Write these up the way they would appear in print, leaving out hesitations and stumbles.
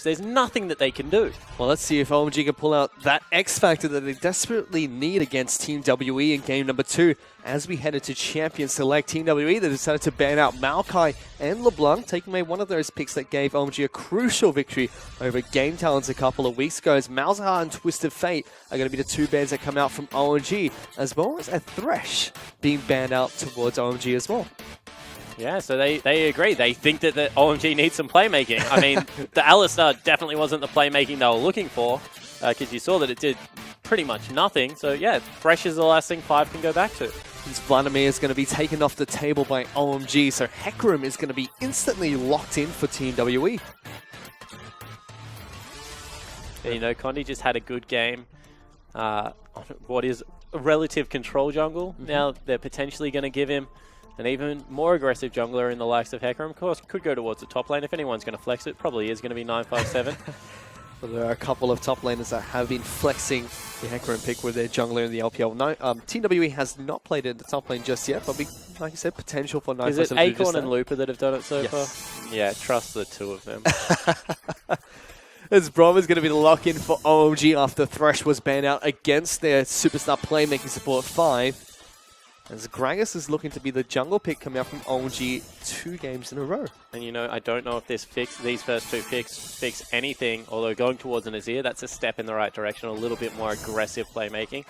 There's nothing that they can do. Well, let's see if OMG can pull out that X factor that they desperately need against Team WE in game number 2. As we head into Champion Select, Team WE, they decided to ban out Maokai and LeBlanc, taking away one of those picks that gave OMG a crucial victory over Game Talents a couple of weeks ago. As Malzahar and Twisted Fate are going to be the 2 bans that come out from OMG, as well as a Thresh being banned out towards OMG as well. Yeah, so they agree. They think that the OMG needs some playmaking. I mean, the Alistar definitely wasn't the playmaking they were looking for, because you saw that it did pretty much nothing. So yeah, Thresh is the last thing 5 can go back to. This Vladimir is going to be taken off the table by OMG, so Hecarim is going to be instantly locked in for Team WE. Yeah, you know, Condi just had a good game on what is a relative control jungle. Now they're potentially going to give him an even more aggressive jungler in the likes of Hecarim. Of course, could go towards the top lane. If anyone's going to flex it, probably is going to be 957. Well, there are a couple of top laners that have been flexing the Hecarim pick with their jungler in the LPL. No, Team WE has not played it in the top lane just yet, but like I said, potential for 957. Is it Acorn and Looper that have done it so far? Yeah, trust the 2 of them. As Brom is going to be the lock-in for OMG after Thresh was banned out against their superstar playmaking support 5. As Gragas is looking to be the jungle pick coming out from OMG 2 games in a row. And you know, I don't know if these first 2 picks fix anything, although going towards an Azir, that's a step in the right direction, a little bit more aggressive playmaking.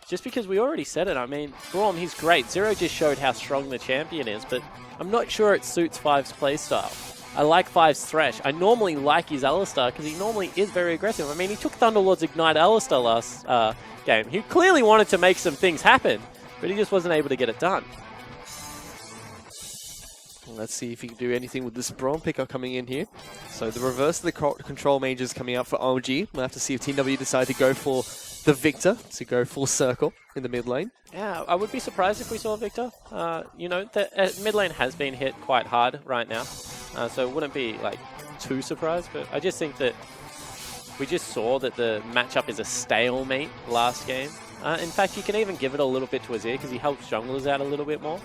Just because we already said it, I mean, Braum, he's great. Zero just showed how strong the champion is, but I'm not sure it suits 5's playstyle. I like 5's Thresh. I normally like his Alistar because he normally is very aggressive. I mean, he took Thunderlord's Ignite Alistar last game. He clearly wanted to make some things happen, but he just wasn't able to get it done. Let's see if he can do anything with this Braum picker coming in here. So the reverse of the control mage is coming out for OMG. We'll have to see if Team W decide to go for the Victor, to go full circle in the mid lane. Yeah, I would be surprised if we saw Victor. You know, the mid lane has been hit quite hard right now, so it wouldn't be like too surprised, but I just think that we just saw that the matchup is a stalemate last game. In fact, you can even give it a little bit to Azir because he helps junglers out a little bit more.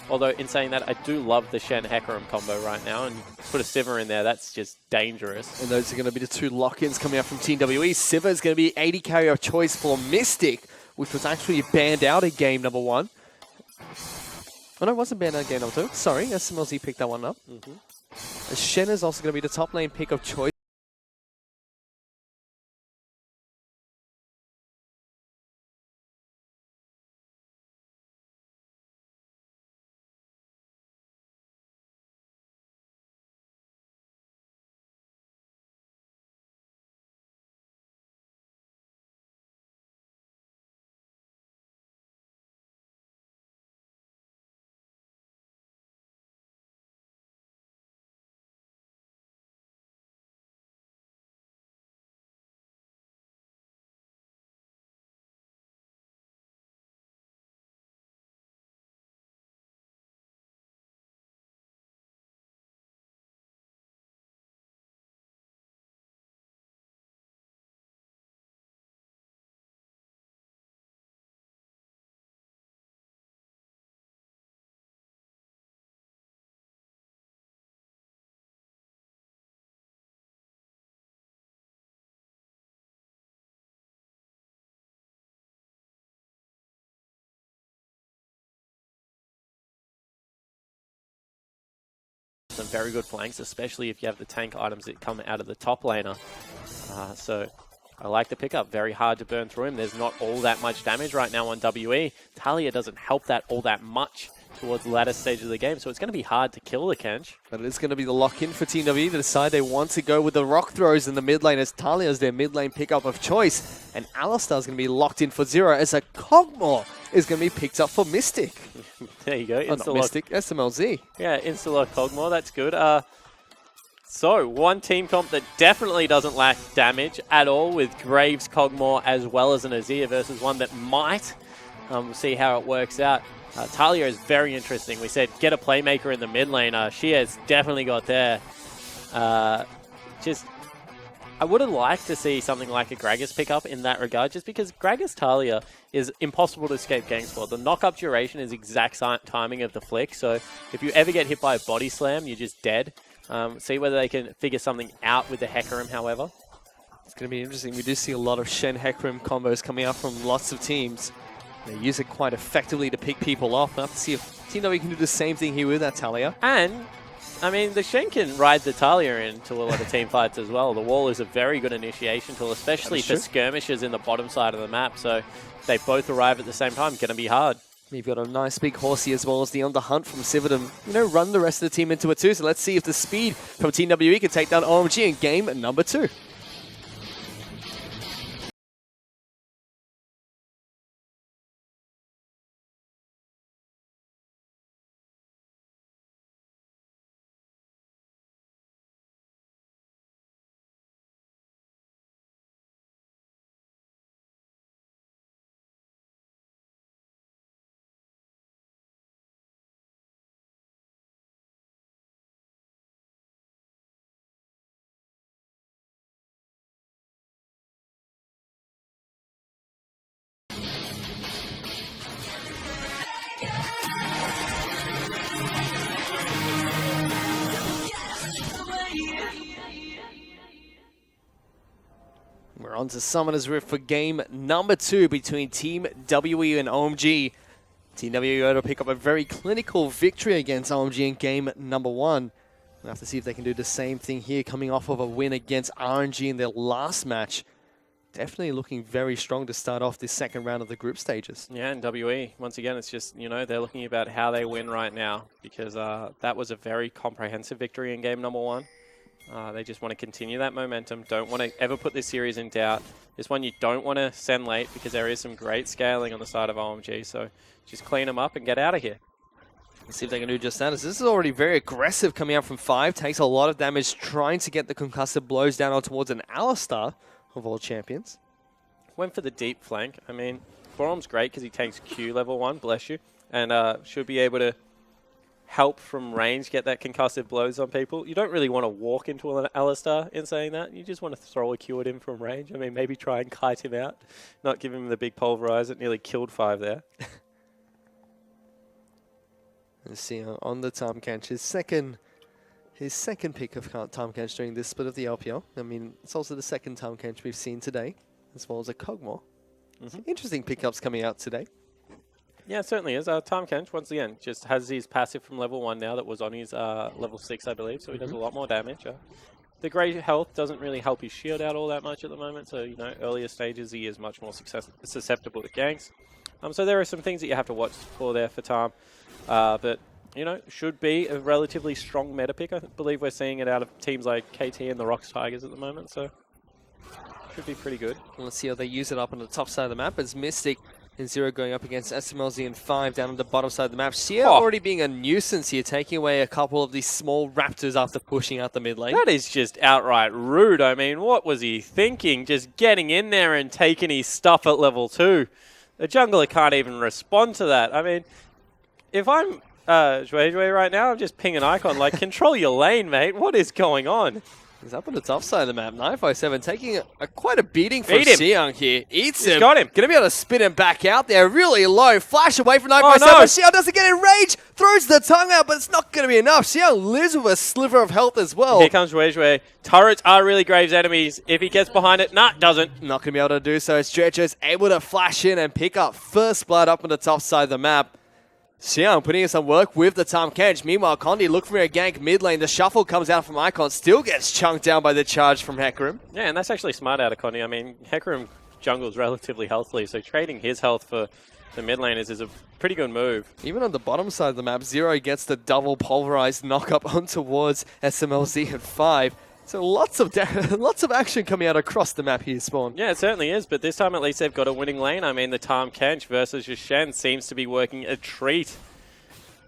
Although, in saying that, I do love the Shen Hecarim combo right now, and put a Sivir in there, that's just dangerous. And those are going to be the 2 lock-ins coming out from Team WE. Sivir is going to be AD carrier of choice for Mystic, which was actually banned out in game number 1. Oh no, it wasn't banned out in game number 2. Sorry, SMLZ picked that one up. Shen is also going to be the top lane pick of choice. Some very good flanks, especially if you have the tank items that come out of the top laner. So I like the pickup. Very hard to burn through him. There's not all that much damage right now on WE. Talia doesn't help that all that much towards the latter stage of the game, so it's going to be hard to kill the Kench. But it is going to be the lock-in for Team W to decide they want to go with the rock throws in the mid lane, as Talia is their mid lane pickup of choice. And Alistar is going to be locked in for Zero, as a Kog'Maw is going to be picked up for Mystic. There you go. Not Mystic, SMLZ. Yeah, insta-lock Kog'Maw, that's good. So, one team comp that definitely doesn't lack damage at all, with Graves, Kog'Maw, as well as an Azir, versus one that might. We'll see how it works out. Talia is very interesting. We said get a playmaker in the mid lane. She has definitely got there. I would have liked to see something like a Gragas pick up in that regard, just because Gragas Talia is impossible to escape ganks for. The knock-up duration is exact timing of the flick, so if you ever get hit by a body slam, you're just dead. See whether they can figure something out with the Hecarim, however. It's going to be interesting. We do see a lot of Shen Hecarim combos coming out from lots of teams. They use it quite effectively to pick people off. We'll have to see if Team W can do the same thing here with that Talia. And, I mean, the Shen can ride the Talia into a lot of team fights as well. The wall is a very good initiation tool, especially for skirmishes in the bottom side of the map. So if they both arrive at the same time, going to be hard. You've got a nice big horsey as well as the on the hunt from Civitum. Run the rest of the team into it too. So let's see if the speed from Team WE can take down OMG in game number 2. We're on to Summoner's Rift for game number 2 between Team WE and OMG. Team WE able to pick up a very clinical victory against OMG in game number 1. We'll have to see if they can do the same thing here, coming off of a win against RNG in their last match. Definitely looking very strong to start off this second round of the group stages. Yeah, and WE, once again, it's just, they're looking about how they win right now because that was a very comprehensive victory in game number 1. They just want to continue that momentum. Don't want to ever put this series in doubt. This one you don't want to send late because there is some great scaling on the side of OMG. So just clean them up and get out of here. Let's see if they can do just that. As this is already very aggressive coming out from 5. Takes a lot of damage trying to get the concussive blows down on towards an Alistar of all champions. Went for the deep flank. I mean, Borom's great because he takes Q level 1, bless you. And should be able to help from range, get that concussive blows on people. You don't really want to walk into an Alistar in saying that. You just want to throw a Q at him from range. I mean, maybe try and kite him out. Not give him the big pulverize. It nearly killed 5 there. Let's see on the Tahm Kench, his second pick of Tahm Kench during this split of the LPL. I mean, it's also the second Tahm Kench we've seen today, as well as a Kog'Maw. Interesting pickups coming out today. Yeah, it certainly is. Tahm Kench, once again, just has his passive from level 1 now that was on his level 6, I believe, so he does a lot more damage. The great health doesn't really help his shield out all that much at the moment, so, earlier stages he is much more susceptible to ganks. So there are some things that you have to watch for there for Tahm. But, should be a relatively strong meta pick. I believe we're seeing it out of teams like KT and the Rocks Tigers at the moment, so should be pretty good. Well, let's see how they use it up on the top side of the map as Mystic and Zero going up against SMLZ and 5 down on the bottom side of the map. Sia already being a nuisance here, taking away a couple of these small raptors after pushing out the mid lane. That is just outright rude. I mean, what was he thinking? Just getting in there and taking his stuff at level 2. The jungler can't even respond to that. I mean, if I'm Zhuizhui right now, I'm just ping an icon like, control your lane, mate. What is going on? He's up on the top side of the map. 957 taking quite a beating from Xiang here. Eats him. Got him. Going to be able to spin him back out there really low. Flash away from 957. No. Xiang doesn't get in range. Throws the tongue out, but it's not going to be enough. Xiang lives with a sliver of health as well. Here comes Zhuizhui. Turrets are really Graves' enemies. If he gets behind it, doesn't. Not going to be able to do so. Stretcher's able to flash in and pick up first blood up on the top side of the map. Xiang putting in some work with the Tahm Kench. Meanwhile, Condi looking for a gank mid lane. The shuffle comes out from Icon. Still gets chunked down by the charge from Hecarim. Yeah, and that's actually smart out of Condi. I mean, Hecarim jungles relatively healthily, so trading his health for the mid lane is a pretty good move. Even on the bottom side of the map, Zero gets the double pulverized knock up on towards SMLZ at 5. So lots of action coming out across the map here, Spawn. Yeah, it certainly is, but this time at least they've got a winning lane. I mean, the Tahm Kench versus Shen seems to be working a treat.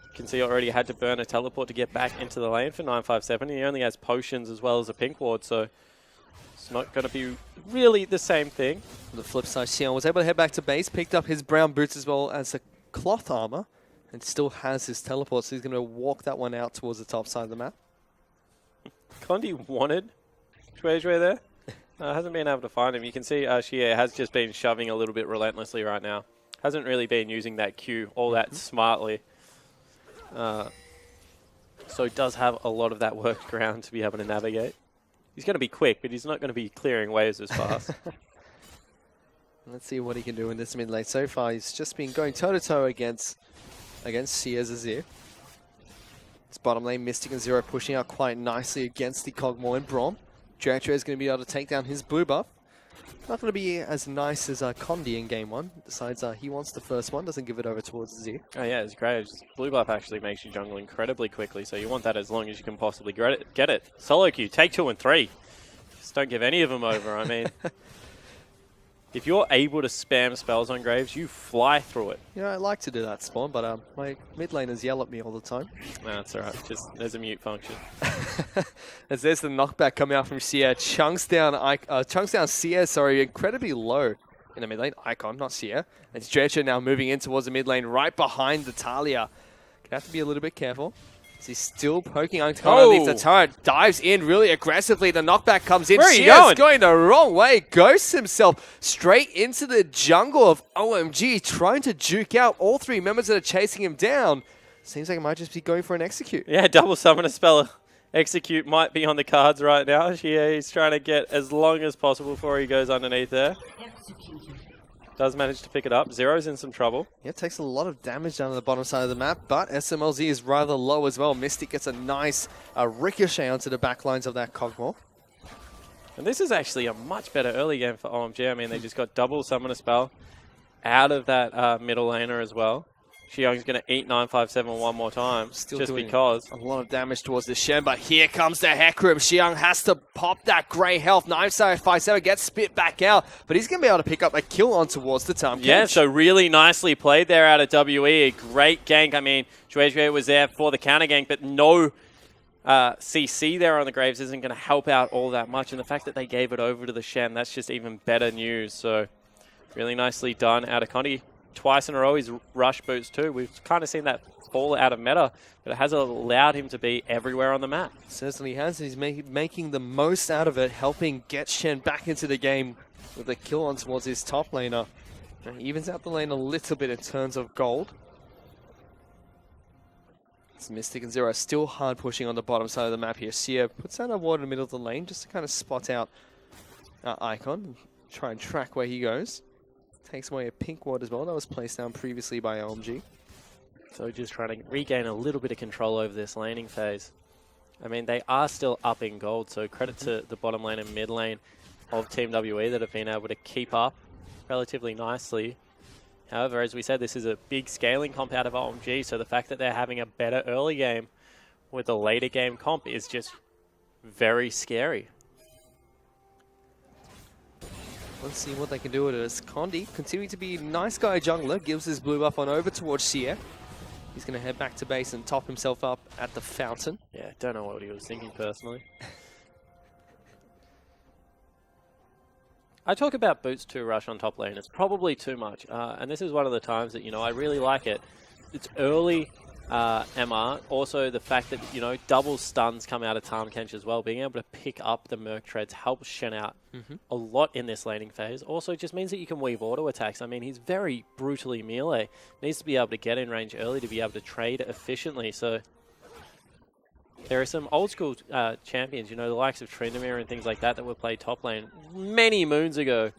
You can see already had to burn a teleport to get back into the lane for 957. He only has potions as well as a pink ward, so it's not going to be really the same thing. On the flip side, Xiang was able to head back to base, picked up his brown boots as well as a cloth armor, and still has his teleport, so he's going to walk that one out towards the top side of the map. Condi wanted Zhuizhui there. Hasn't been able to find him. You can see Xie has just been shoving a little bit relentlessly right now. Hasn't really been using that Q all that smartly. So he does have a lot of that workaround to be able to navigate. He's going to be quick, but he's not going to be clearing waves as fast. Let's see what he can do in this mid lane. So far, he's just been going toe-to-toe against Sears Azir. This bottom lane, Mystic and Zero pushing out quite nicely against the Kog'Maw and Braum. Director is going to be able to take down his blue buff. Not going to be as nice as Condi in game one. Decides he wants the first one, doesn't give it over towards Azir. Oh yeah, it's great. Blue buff actually makes you jungle incredibly quickly, so you want that as long as you can possibly get it. Solo queue, take 2 and 3. Just don't give any of them over. I mean, if you're able to spam spells on Graves, you fly through it. Yeah, I like to do that, Spawn, but my mid laners yell at me all the time. No, that's alright. Just there's a mute function. As there's the knockback coming out from Sia, chunks down Sia, incredibly low in the mid lane. Icon, not Sia. And Stretcher now moving in towards the mid lane, right behind the Talia. Gonna have to be a little bit careful. He's still poking Icon underneath the turret. Dives in really aggressively. The knockback comes in. Where are you going the wrong way. Ghosts himself straight into the jungle of OMG, trying to juke out all 3 members that are chasing him down. Seems like it might just be going for an execute. Yeah, double summon a spell. Execute might be on the cards right now. Yeah, he's trying to get as long as possible before he goes underneath there. Does manage to pick it up. Zero's in some trouble. Yeah, takes a lot of damage down to the bottom side of the map, but SMLZ is rather low as well. Mystic gets a nice ricochet onto the back lines of that Kog'Maw. And this is actually a much better early game for OMG. I mean, they just got double summon a spell out of that middle laner as well. Xiang's going to eat 957 one more time, Still just doing because. A lot of damage towards the Shen, but here comes the Hecarim. Xiang has to pop that grey health. 957 gets spit back out, but he's going to be able to pick up a kill on towards the Tom. Yeah, so really nicely played there out of WE. A great gank. I mean, Juejue was there for the counter gank, but no CC there on the Graves isn't going to help out all that much. And the fact that they gave it over to the Shen, that's just even better news. So really nicely done out of Condi. Twice in a row, he's rush boots too. We've kind of seen that fall out of meta, but it has allowed him to be everywhere on the map. Certainly has. He's making the most out of it, helping get Shen back into the game with a kill on towards his top laner. And he evens out the lane a little bit in terms of gold. It's Mystic and Zero still hard pushing on the bottom side of the map here. Sia puts out a ward in the middle of the lane just to kind of spot out Icon and try and track where he goes. Takes away a pink ward as well. That was placed down previously by OMG. So just trying to regain a little bit of control over this laning phase. I mean, they are still up in gold, so credit to the bottom lane and mid lane of Team WE that have been able to keep up relatively nicely. However, as we said, this is a big scaling comp out of OMG, so the fact that they're having a better early game with a later game comp is just very scary. Let's see what they can do with it as Condi, continuing to be a nice guy jungler, gives his blue buff on over towards Sia. He's going to head back to base and top himself up at the fountain. Yeah, don't know what he was thinking personally. I talk about boots 2 rush on top lane. It's probably too much. And this is one of the times that, I really like it. It's early MR. Also, the fact that, double stuns come out of Tahm Kench as well. Being able to pick up the Merc Treads helps Shen out a lot in this laning phase. Also, just means that you can weave auto attacks. I mean, he's very brutally melee. Needs to be able to get in range early to be able to trade efficiently. So there are some old school champions, the likes of Tryndamere and things like that that were played top lane many moons ago.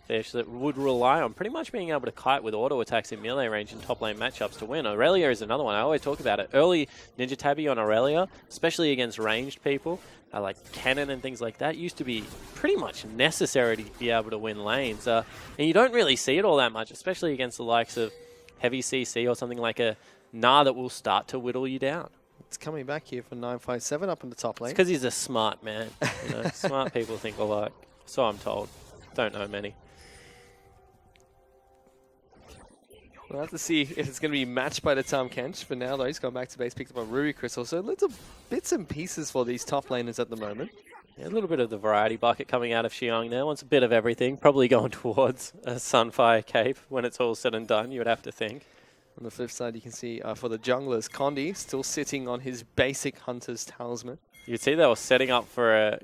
Fish that would rely on pretty much being able to kite with auto attacks in melee range in top lane matchups to win. Aurelia is another one. I always talk about it. Early Ninja Tabby on Aurelia, especially against ranged people, like Cannon and things like that, used to be pretty much necessary to be able to win lanes. And you don't really see it all that much, especially against the likes of heavy CC or something like a Gnar that will start to whittle you down. It's coming back here for 957 up in the top lane. It's because he's a smart man. Smart people think alike. So I'm told. Don't know many. We'll have to see if it's going to be matched by the Tahm Kench. For now, though, he's gone back to base, picked up a Ruby Crystal. So little bits and pieces for these top laners at the moment. Yeah, a little bit of the variety bucket coming out of Xiang there. Wants a bit of everything. Probably going towards a Sunfire Cape when it's all said and done, you would have to think. On the flip side, you can see for the junglers, Condi still sitting on his basic Hunter's Talisman. You see they were setting up for a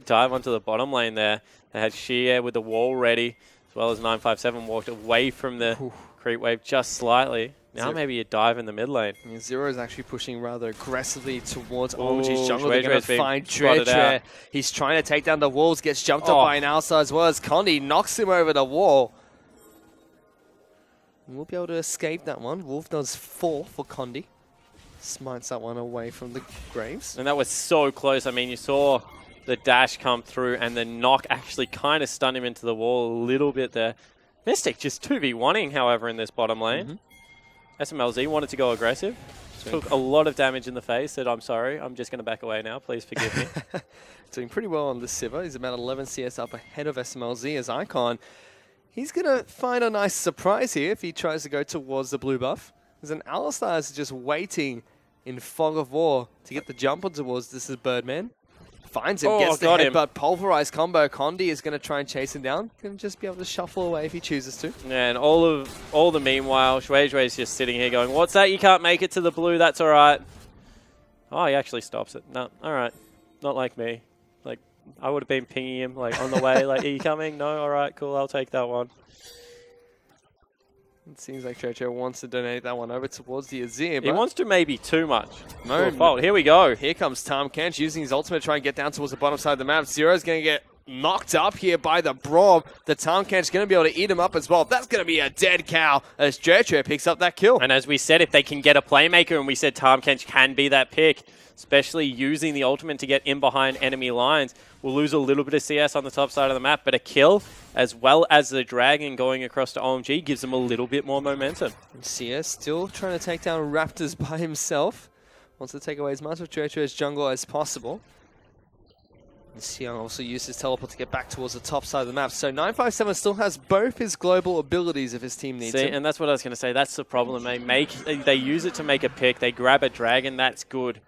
dive onto the bottom lane there. They had Xie with the wall ready, as well as 957 walked away from the creep wave just slightly. Now maybe you dive in the mid lane. I mean, Zero is actually pushing rather aggressively towards OMG's Ooh, jungle. They're going to find Dre. He's trying to take down the walls, gets jumped up by an outside as well as Condi knocks him over the wall. We'll be able to escape that one. Wolf does 4 for Condi. Smites that one away from the Graves. And that was so close. I mean, you saw the dash come through and the knock actually kind of stunned him into the wall a little bit there. Mystic just 2v1ing, however, in this bottom lane. SMLZ wanted to go aggressive. Took a lot of damage in the face. Said, I'm sorry, I'm just going to back away now. Please forgive me. Doing pretty well on the Sivir. He's about 11 CS up ahead of SMLZ as Icon. He's going to find a nice surprise here if he tries to go towards the blue buff. There's an Alistar is just waiting in Fog of War to get the jump on towards this is Birdman. Finds him, gets the headbutt, pulverized combo. Condi is going to try and chase him down. Going to just be able to shuffle away if he chooses to. Yeah, and all the meanwhile, Shui is just sitting here going, what's that? You can't make it to the blue. That's all right. Oh, he actually stops it. No, all right. Not like me. Like, I would have been pinging him like on the way. Like, are you coming? No? All right, cool. I'll take that one. It seems like Jojo wants to donate that one over towards the Azir. He wants to maybe too much. No fault. Here we go. Here comes Tahm Kench using his ultimate to try and get down towards the bottom side of the map. Zero's going to get knocked up here by the Braum. The Tahm Kench going to be able to eat him up as well. That's going to be a dead cow as Jojo picks up that kill. And as we said, if they can get a playmaker, and we said Tahm Kench can be that pick, especially using the ultimate to get in behind enemy lines, we'll lose a little bit of CS on the top side of the map, but a kill as well as the dragon going across to OMG gives them a little bit more momentum. And CS still trying to take down Raptors by himself. Wants to take away as much of Jojo's jungle as possible. And Xiang also used his teleport to get back towards the top side of the map. So 957 still has both his global abilities if his team needs it. And that's what I was going to say. That's the problem. They use it to make a pick. They grab a dragon. That's good.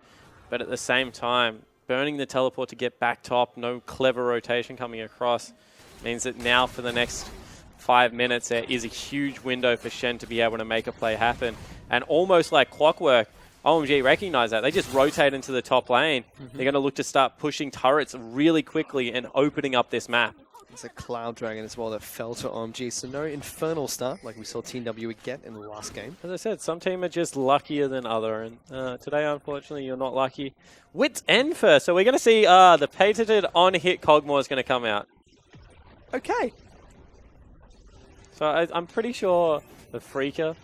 But at the same time, burning the teleport to get back top, no clever rotation coming across, means that now for the next 5 minutes, there is a huge window for Shen to be able to make a play happen. And almost like clockwork, OMG recognize that. They just rotate into the top lane. They're going to look to start pushing turrets really quickly and opening up this map. There's a Cloud Dragon as well that fell to OMG, so no Infernal start like we saw Team W get in the last game. As I said, some team are just luckier than other, and today, unfortunately, you're not lucky. Wits end first, so we're going to see the patented on-hit Cogmore is going to come out. Okay. So I'm pretty sure the Freaker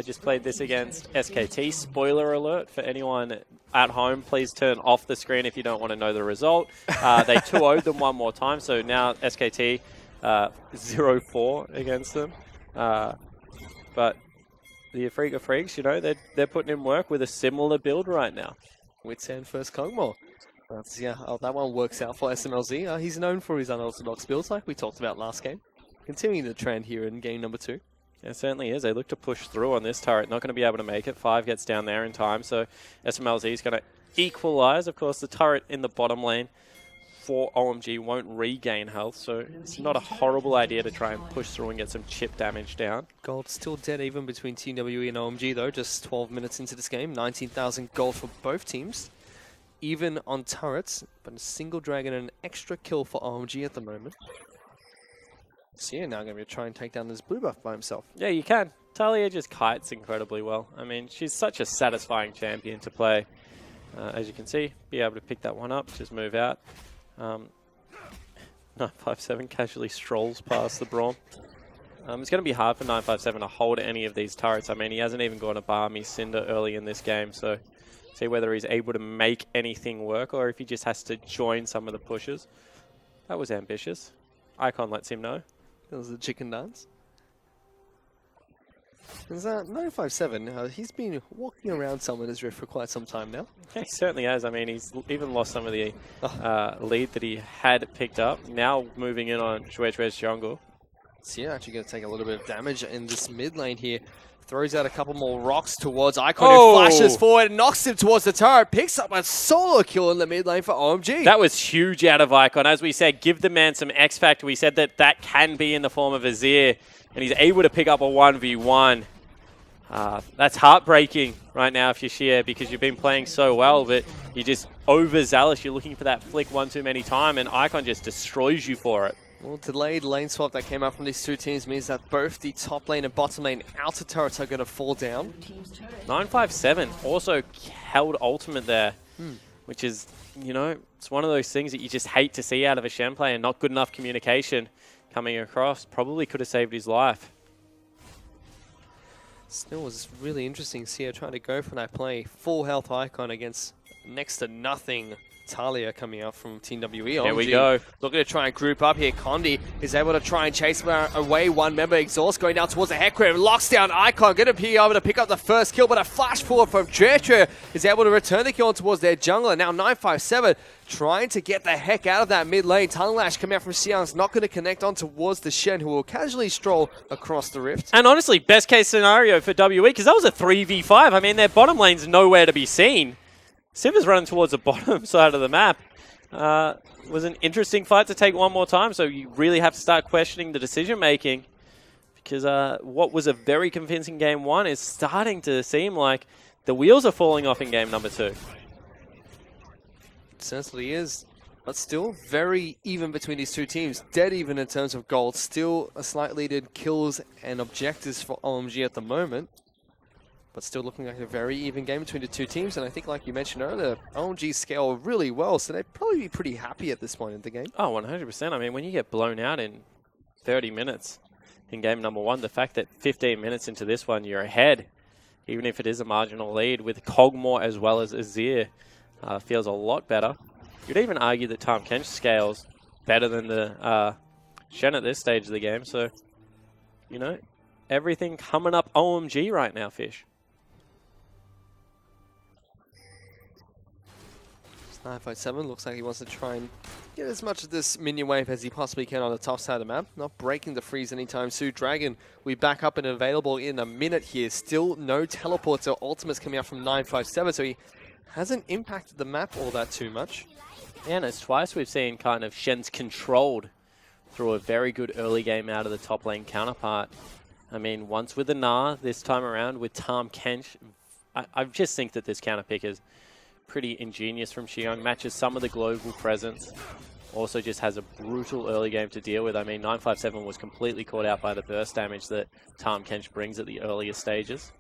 just played this against SKT. Spoiler alert for anyone at home, please turn off the screen if you don't want to know the result. They 2-0'd them one more time, so now SKT 0-4 against them. But the Freaker Freaks, you know, they're putting in work with a similar build right now. Wits end first Cogmore. Yeah, that one works out for SMLZ. He's known for his unorthodox builds like we talked about last game. Continuing the trend here in game number 2. It certainly is. They look to push through on this turret. Not going to be able to make it. 5 gets down there in time, so SMLZ is going to equalize. Of course, the turret in the bottom lane for OMG won't regain health, so it's not a horrible idea to try and push through and get some chip damage down. Gold still dead even between Team WE and OMG though, just 12 minutes into this game. 19,000 gold for both teams. Even on turrets, but a single dragon and an extra kill for OMG at the moment. Sia now going to try and take down this blue buff by himself. Yeah, you can. Talia just kites incredibly well. I mean, she's such a satisfying champion to play. As you can see, be able to pick that one up, just move out. 957 casually strolls past the Braum. It's going to be hard for 957 to hold any of these turrets. I mean, he hasn't even gone to Barmy Cinder early in this game, so see whether he's able to make anything work or if he just has to join some of the pushes. That was ambitious. Icon lets him know. That was the chicken dance. Is that 957? He's been walking around Summoner's Rift for quite some time now. Yeah, he certainly has. I mean, he's even lost some of the lead that he had picked up. Now moving in on Shue's jungle. So yeah, actually going to take a little bit of damage in this mid lane here. Throws out a couple more rocks towards Icon, who flashes forward and knocks him towards the turret. Picks up a solo kill in the mid lane for OMG. That was huge out of Icon. As we said, give the man some X Factor. We said that that can be in the form of Azir, and he's able to pick up a 1v1. That's heartbreaking right now if you're Shia, because you've been playing so well, but you're just overzealous. You're looking for that flick one too many times, and Icon just destroys you for it. Well, delayed lane swap that came out from these two teams means that both the top lane and bottom lane outer turrets are going to fall down. 957 also held ultimate there, which is, you know, it's one of those things that you just hate to see out of a Shen player. Not good enough communication coming across. Probably could have saved his life. Still was really interesting to see her trying to go for that play. Full health Icon against next to nothing Talia coming out from Team WE. Here we go. Looking to try and group up here. Condi is able to try and chase away one member. Exhaust going down towards the Hecarim. Locks down Icon. Going to be able to pick up the first kill, but a flash forward from Churchill is able to return the kill towards their jungler. Now 957 trying to get the heck out of that mid lane. Tongue Lash coming out from Xiang's not going to connect on towards the Shen, who will casually stroll across the rift. And honestly, best case scenario for WE, because that was a 3v5. I mean, their bottom lane's nowhere to be seen. Sivers running towards the bottom side of the map. Was an interesting fight to take one more time, so you really have to start questioning the decision-making, because what was a very convincing game one is starting to seem like the wheels are falling off in game number 2. It certainly is, but still very even between these two teams. Dead even in terms of gold. Still a slight lead in kills and objectives for OMG at the moment. But still looking like a very even game between the two teams. And I think, like you mentioned earlier, OMG scale really well, so they'd probably be pretty happy at this point in the game. Oh, 100%. I mean, when you get blown out in 30 minutes in game number 1, the fact that 15 minutes into this one, you're ahead, even if it is a marginal lead, with Kog'Maw as well as Azir, feels a lot better. You'd even argue that Tahm Kench scales better than the Shen at this stage of the game. So, you know, everything coming up OMG right now, Fish. 957 looks like he wants to try and get as much of this minion wave as he possibly can on the top side of the map. Not breaking the freeze anytime soon. Dragon, we back up and available in a minute here. Still no teleports or ultimates coming out from 957, so he hasn't impacted the map all that too much. Yeah, and it's twice we've seen kind of Shen's controlled through a very good early game out of the top lane counterpart. I mean, once with the Gnar, this time around with Tahm Kench. I just think that this counter pick is pretty ingenious from Xiang, matches some of the global presence, also just has a brutal early game to deal with. I mean, 957 was completely caught out by the burst damage that Tahm Kench brings at the earlier stages.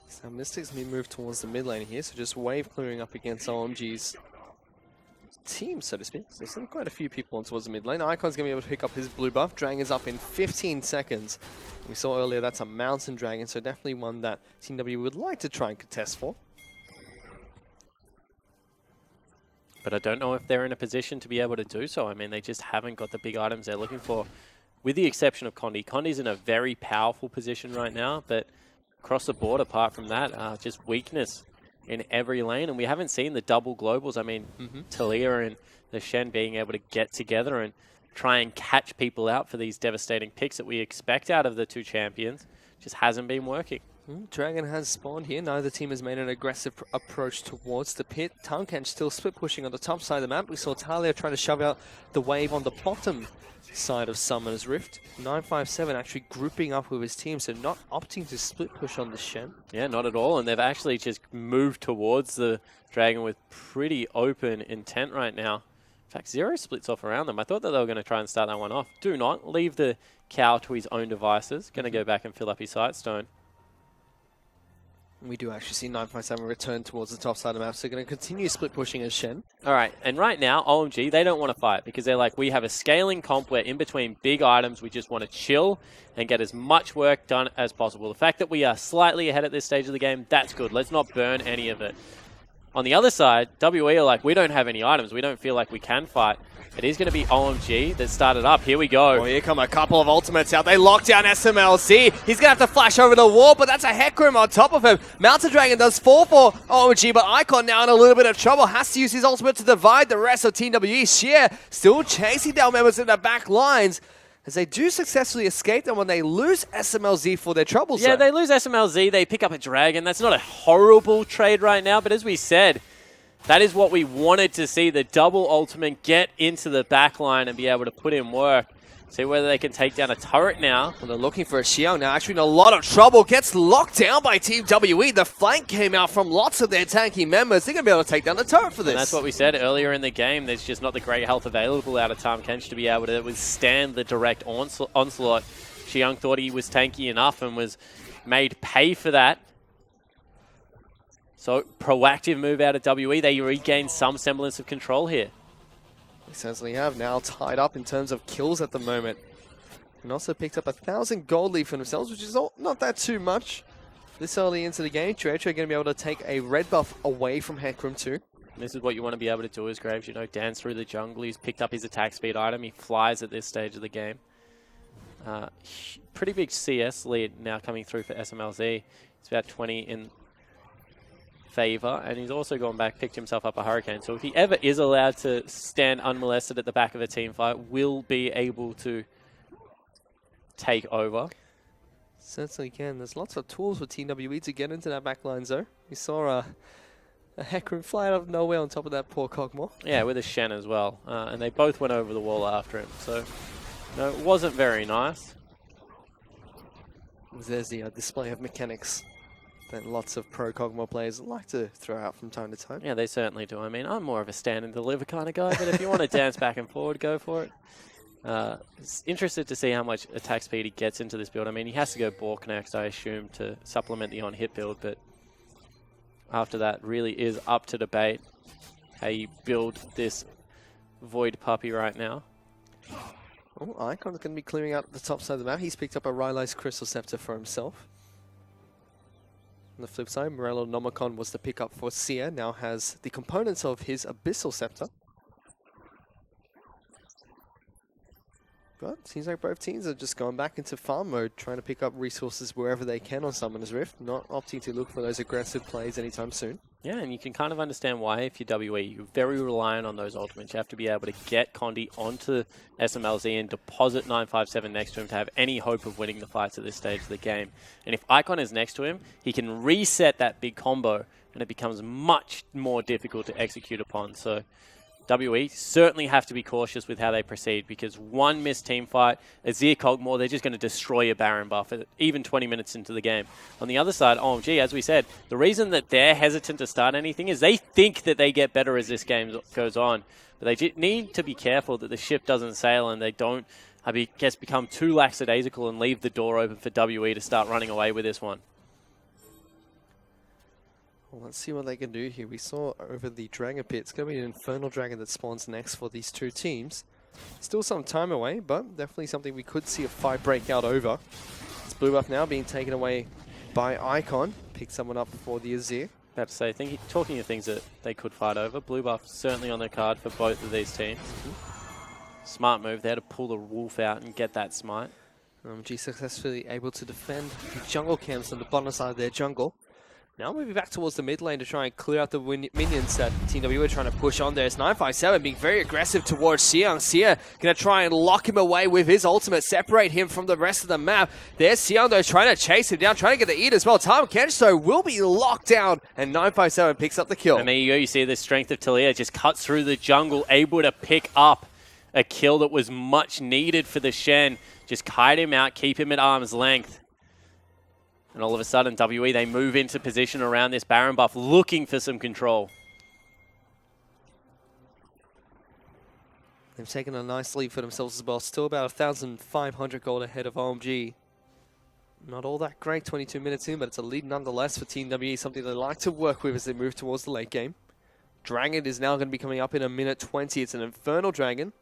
So Mystics may move towards the mid lane here, so just wave clearing up against OMG's team, so to speak. So there's quite a few people on towards the mid lane. Icon's going to be able to pick up his blue buff. Dragon's up in 15 seconds. We saw earlier that's a mountain dragon, so definitely one that Team W would like to try and contest for. But I don't know if they're in a position to be able to do so. I mean, they just haven't got the big items they're looking for, with the exception of Condi. Condi's in a very powerful position right now, but across the board, apart from that, just weakness in every lane, and we haven't seen the double globals. I mean, Talia and the Shen being able to get together and try and catch people out for these devastating picks that we expect out of the two champions just hasn't been working. Dragon has spawned here. Neither team has made an aggressive approach towards the pit. Tahm Kench still split pushing on the top side of the map. We saw Talia trying to shove out the wave on the bottom side of Summoner's Rift. 957 actually grouping up with his team, so not opting to split push on the Shen. Yeah, not at all. And they've actually just moved towards the Dragon with pretty open intent right now. In fact, Zero splits off around them. I thought that they were going to try and start that one off. Do not leave the cow to his own devices. Going to go back and fill up his Sightstone. We do actually see 957 return towards the top side of the map, so they're going to continue split pushing as Shen. All right, and right now, OMG, they don't want to fight because they're like, we have a scaling comp, we're in between big items, we just want to chill and get as much work done as possible. The fact that we are slightly ahead at this stage of the game, that's good. Let's not burn any of it. On the other side, WE are like, we don't have any items, we don't feel like we can fight. It is going to be OMG that started up. Here we go. Oh, here come a couple of ultimates out. They lock down SMLZ. He's going to have to flash over the wall, but that's a Hecarim on top of him. Mountain Dragon does fall for OMG, but Icon now in a little bit of trouble. Has to use his ultimate to divide the rest of Team WE. Sheer still chasing down members in the back lines, as they do successfully escape them when they lose SMLZ for their troubles. Yeah, they lose SMLZ. They pick up a Dragon. That's not a horrible trade right now, but as we said, that is what we wanted to see, the double ultimate get into the back line and be able to put in work. See whether they can take down a turret now. Well, they're looking for a Xiang now, actually in a lot of trouble. Gets locked down by Team WE. The flank came out from lots of their tanky members. They're going to be able to take down the turret for this. And that's what we said earlier in the game. There's just not the great health available out of Tahm Kench to be able to withstand the direct onslaught. Xiang thought he was tanky enough and was made pay for that. So, proactive move out of WE. They regain some semblance of control here. They certainly have now tied up in terms of kills at the moment. And also picked up 1,000 gold lead for themselves, which is not that too much. This early into the game, Treacher are going to be able to take a red buff away from Hecarim too. This is what you want to be able to do as Graves, you know, dance through the jungle. He's picked up his attack speed item. He flies at this stage of the game. Pretty big CS lead now coming through for SMLZ. It's about 20 in favor, and he's also gone back, picked himself up a Hurricane. So if he ever is allowed to stand unmolested at the back of a team fight, will be able to take over. Certainly can. There's lots of tools for Team WE to get into that backline zone. We saw a Hecarim fly out of nowhere on top of that poor Cogmore. Yeah, with a Shen as well. And they both went over the wall after him. So, no, it wasn't very nice. There's the display of mechanics that lots of pro Cogmore players like to throw out from time to time. Yeah, they certainly do. I mean, I'm more of a stand and deliver kind of guy, but if you want to dance back and forward, go for it. Interested to see how much attack speed he gets into this build. I mean, he has to go Bork next, I assume, to supplement the on-hit build, but after that, really is up to debate how you build this Void puppy right now. Oh, Icon's going to be clearing out the top side of the map. He's picked up a Rylai's Crystal Scepter for himself. On the flip side, Morello Nomicon was the pickup for Seer, now has the components of his Abyssal Scepter. But seems like both teams are just going back into farm mode, trying to pick up resources wherever they can on Summoner's Rift, not opting to look for those aggressive plays anytime soon. Yeah, and you can kind of understand why if you're WE, you're very reliant on those ultimates. You have to be able to get Condi onto SMLZ and deposit 957 next to him to have any hope of winning the fights at this stage of the game. And if Icon is next to him, he can reset that big combo, and it becomes much more difficult to execute upon. So WE certainly have to be cautious with how they proceed, because one missed team fight, Azir Cogmore, they're just going to destroy your Baron buff, even 20 minutes into the game. On the other side, OMG, as we said, the reason that they're hesitant to start anything is they think that they get better as this game goes on. But they need to be careful that the ship doesn't sail and they don't, I guess, become too lackadaisical and leave the door open for WE to start running away with this one. Well, let's see what they can do here. We saw over the Dragon Pit, it's going to be an Infernal Dragon that spawns next for these two teams. Still some time away, but definitely something we could see a fight break out over. It's blue buff now being taken away by Icon. Pick someone up for the Azir. About to say, talking of things that they could fight over, blue buff certainly on the card for both of these teams. Smart move there to pull the Wolf out and get that smite. OMG successfully able to defend the jungle camps on the bottom side of their jungle. Now moving back towards the mid lane to try and clear out the minions that Team W are trying to push on there. It's 957 being very aggressive towards Xiang. Sia going to try and lock him away with his ultimate, separate him from the rest of the map. There's Xiang though trying to chase him down, trying to get the eat as well. Tahm Kench though will be locked down, and 957 picks up the kill. And there you go, you see the strength of Talia just cuts through the jungle, able to pick up a kill that was much needed for the Shen. Just kite him out, keep him at arm's length. And all of a sudden, WE, they move into position around this Baron buff, looking for some control. They've taken a nice lead for themselves as well. Still about 1,500 gold ahead of OMG. Not all that great, 22 minutes in, but it's a lead nonetheless for Team WE, something they like to work with as they move towards the late game. Dragon is now going to be coming up in a minute 20. It's an Infernal Dragon.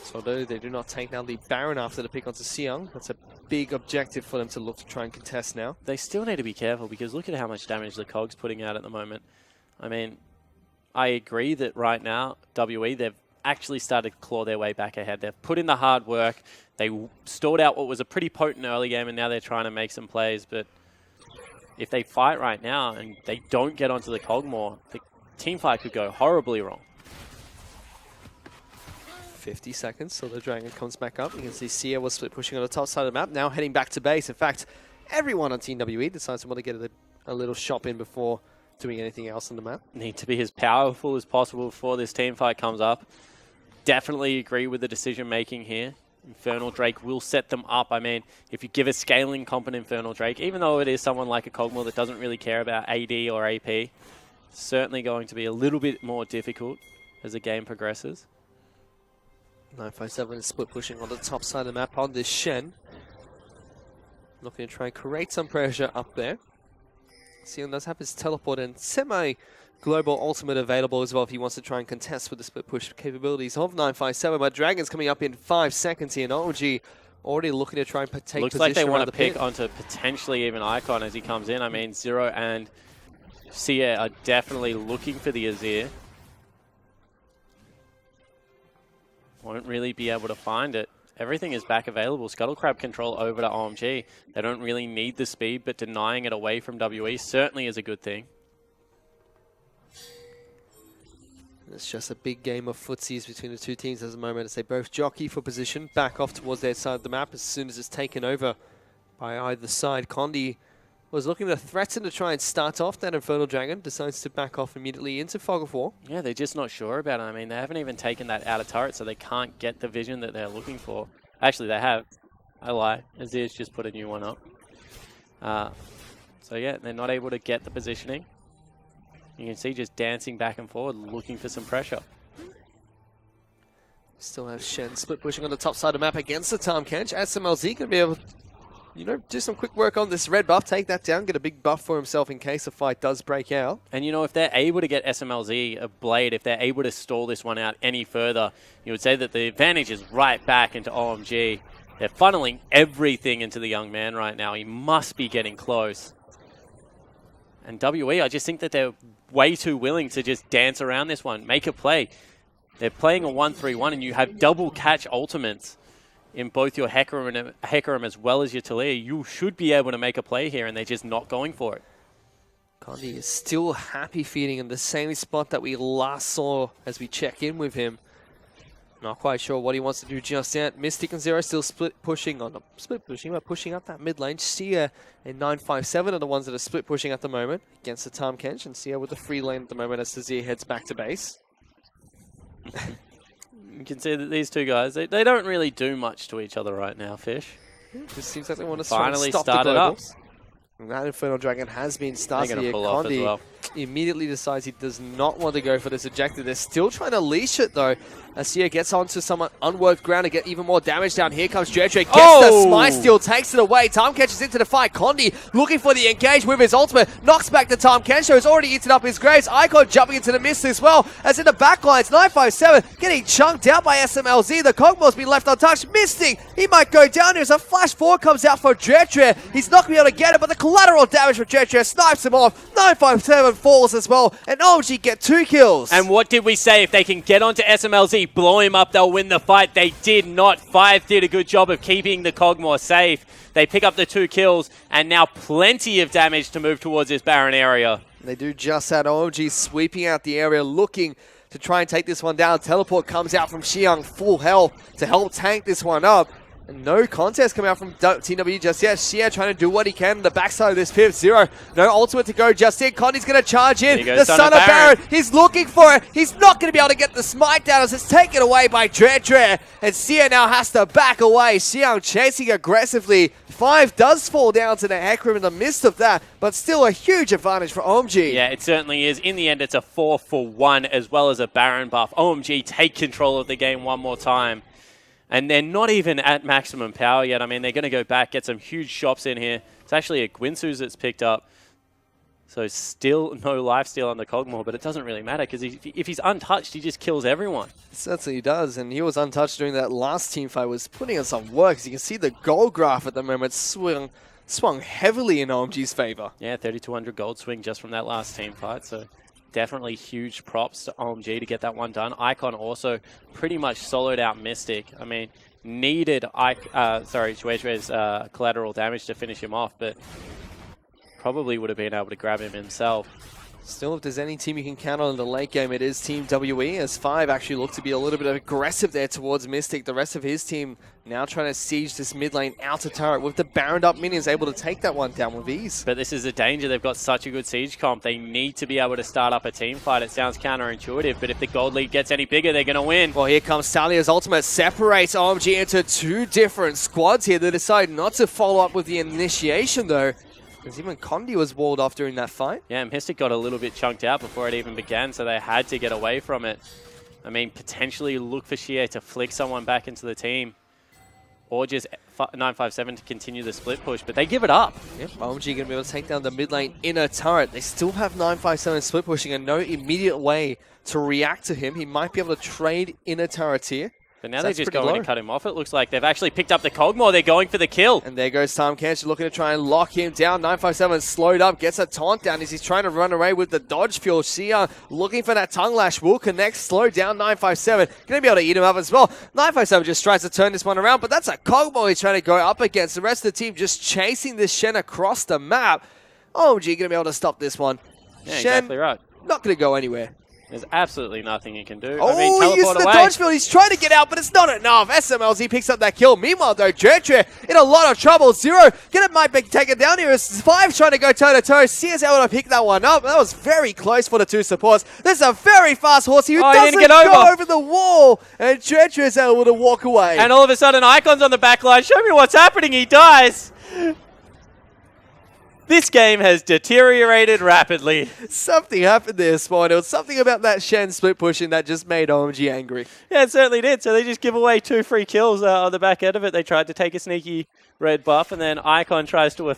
So although they do not take now the Baron after the pick onto Xiang, that's a big objective for them to look to try and contest now. They still need to be careful, because look at how much damage the Cog's putting out at the moment. I mean, I agree that right now, WE, they've actually started to claw their way back ahead. They've put in the hard work. They stored out what was a pretty potent early game, and now they're trying to make some plays. But if they fight right now and they don't get onto the Cogmore, the team fight could go horribly wrong. 50 seconds, so the Dragon comes back up. You can see Sia was pushing on the top side of the map, now heading back to base. In fact, everyone on Team WE decides to want to get a little shop in before doing anything else on the map. Need to be as powerful as possible before this team fight comes up. Definitely agree with the decision making here. Infernal Drake will set them up. I mean, if you give a scaling comp an Infernal Drake, even though it is someone like a Cogmore that doesn't really care about AD or AP, certainly going to be a little bit more difficult as the game progresses. 957 is split pushing on the top side of the map on this Shen. Looking to try and create some pressure up there. Sion does have his teleport and semi-global ultimate available as well if he wants to try and contest with the split push capabilities of 957. But Dragon's coming up in 5 seconds here, and OMG already looking to try and take position. Looks like they want to pick onto potentially even Icon as he comes in. I mean, Zero and Sia are definitely looking for the Azir. Won't really be able to find it. Everything is back available. Scuttle Crab control over to OMG. They don't really need the speed, but denying it away from WE certainly is a good thing. It's just a big game of footsies between the two teams at the moment as they both jockey for position, back off towards their side of the map as soon as it's taken over by either side. Condi was looking to threaten to try and start off that Infernal Dragon, decides to back off immediately into Fog of War. Yeah, they're just not sure about it. I mean, they haven't even taken that outer turret, so they can't get the vision that they're looking for. Actually, they have. I lie. Azir's just put a new one up. So yeah, they're not able to get the positioning. You can see just dancing back and forward, looking for some pressure. Still have Shen split pushing on the top side of the map against the Tahm Kench. SMLZ can be able to, you know, do some quick work on this red buff, take that down, get a big buff for himself in case a fight does break out. And, you know, if they're able to get SMLZ a blade, if they're able to stall this one out any further, you would say that the advantage is right back into OMG. They're funneling everything into the young man right now. He must be getting close. And WE, I just think that they're way too willing to just dance around this one, make a play. They're playing a 1-3-1, and you have double catch ultimates in both your Hecarim as well as your Talia. You should be able to make a play here, and they're just not going for it. Condi is still happy feeding in the same spot that we last saw as we check in with him. Not quite sure what he wants to do just yet. Mystic and Zero still pushing up that mid lane. Sia and 957 are the ones that are split pushing at the moment against the Tahm Kench, and Sia with the free lane at the moment as Azir heads back to base. You can see that these two guys, they don't really do much to each other right now, Fish. Just seems like they want to finally stop start the it up. And that Infernal Dragon has been started here. Pull off as well. Immediately decides he does not want to go for this objective. They're still trying to leash it though. As Sia gets onto some unworked ground to get even more damage down. Here comes Dredge. Gets the smite steal, takes it away. Tahm Kench is into the fight. Condi looking for the engage with his ultimate. Knocks back the Tahm Kench, who's already eaten up his graves. Icon jumping into the mist as well. As in the backlines, 957 getting chunked out by SMLZ. The Cogmore's been left untouched. Mystic, he might go down here as a flash forward comes out for Dredge. He's not going to be able to get it, but the collateral damage for Dredge snipes him off. 957 falls as well, and OMG get 2 kills. And what did we say? If they can get onto SMLZ, blow him up, they'll win the fight. They did not. Five did a good job of keeping the Cogmore safe. They pick up the 2 kills, and now plenty of damage to move towards this Baron area. They do just that. OMG sweeping out the area, looking to try and take this one down. Teleport comes out from Xiang, full health, to help tank this one up. And no contest coming out from Team W just yet. Xia trying to do what he can on the backside of this pivot. Zero, no ultimate to go just in. Condi's going to charge in. The son of Baron, he's looking for it. He's not going to be able to get the smite down as it's taken away by Dredre. And Xia now has to back away. Xiang chasing aggressively. 5 does fall down to the Hecarim in the midst of that, but still a huge advantage for OMG. Yeah, it certainly is. In the end, it's a 4-for-1 as well as a Baron buff. OMG take control of the game one more time. And they're not even at maximum power yet. I mean, they're going to go back, get some huge shops in here. It's actually a Gwinsu's that's picked up. So still no lifesteal on the Cogmore, but it doesn't really matter because if he's untouched, he just kills everyone. Certainly does, and he was untouched during that last team fight, was putting in some work. As you can see, the gold graph at the moment swung heavily in OMG's favor. Yeah, 3,200 gold swing just from that last team fight, so definitely huge props to OMG to get that one done. Icon also pretty much soloed out Mystic. I mean, needed Xuejue's collateral damage to finish him off, but probably would have been able to grab him himself. Still, if there's any team you can count on in the late game, it is Team WE, as 5 actually look to be a little bit aggressive there towards Mystic. The rest of his team now trying to siege this mid lane outer turret with the Baroned up minions, able to take that one down with ease. But this is a danger. They've got such a good siege comp. They need to be able to start up a team fight. It sounds counterintuitive, but if the gold lead gets any bigger, they're going to win. Well, here comes Talia's ultimate. Separates OMG into 2 different squads here. They decide not to follow up with the initiation, though. Because even Condi was walled off during that fight. Yeah, Mystic got a little bit chunked out before it even began, so they had to get away from it. I mean, potentially look for Shea to flick someone back into the team. Or just 957 to continue the split push, but they give it up. Yep, OMG going to be able to take down the mid lane inner turret. They still have 957 split pushing and no immediate way to react to him. He might be able to trade inner turrets here. But now they just go in and cut him off. It looks like they've actually picked up the Cogmore. They're going for the kill. And there goes Tom Kench looking to try and lock him down. 957 slowed up, gets a taunt down as he's trying to run away with the dodge fuel. Xia looking for that tongue lash. Will connect, slow down 957. Going to be able to eat him up as well. 957 just tries to turn this one around, but that's a Cogmore he's trying to go up against. The rest of the team just chasing this Shen across the map. OMG going to be able to stop this one. Yeah, Shen, exactly right. not going to go anywhere. There's absolutely nothing he can do. Oh, I mean, he teleport uses the away. dodge field. He's trying to get out, but it's not enough. SMLZ picks up that kill. Meanwhile, though, Jertre in a lot of trouble. Zero might be taken down here. It's 5 trying to go toe-to-toe. Sears able to pick that one up. That was very close for the 2 supports. There's a very fast Horsey who doesn't go over the wall. And Jertre is able to walk away. And all of a sudden, Icon's on the back line. Show me what's happening. He dies. This game has deteriorated rapidly. Something happened there, Spawn. It was something about that Shen split pushing that just made OMG angry. Yeah, it certainly did. So they just give away 2 free kills on the back end of it. They tried to take a sneaky red buff, and then Icon tries to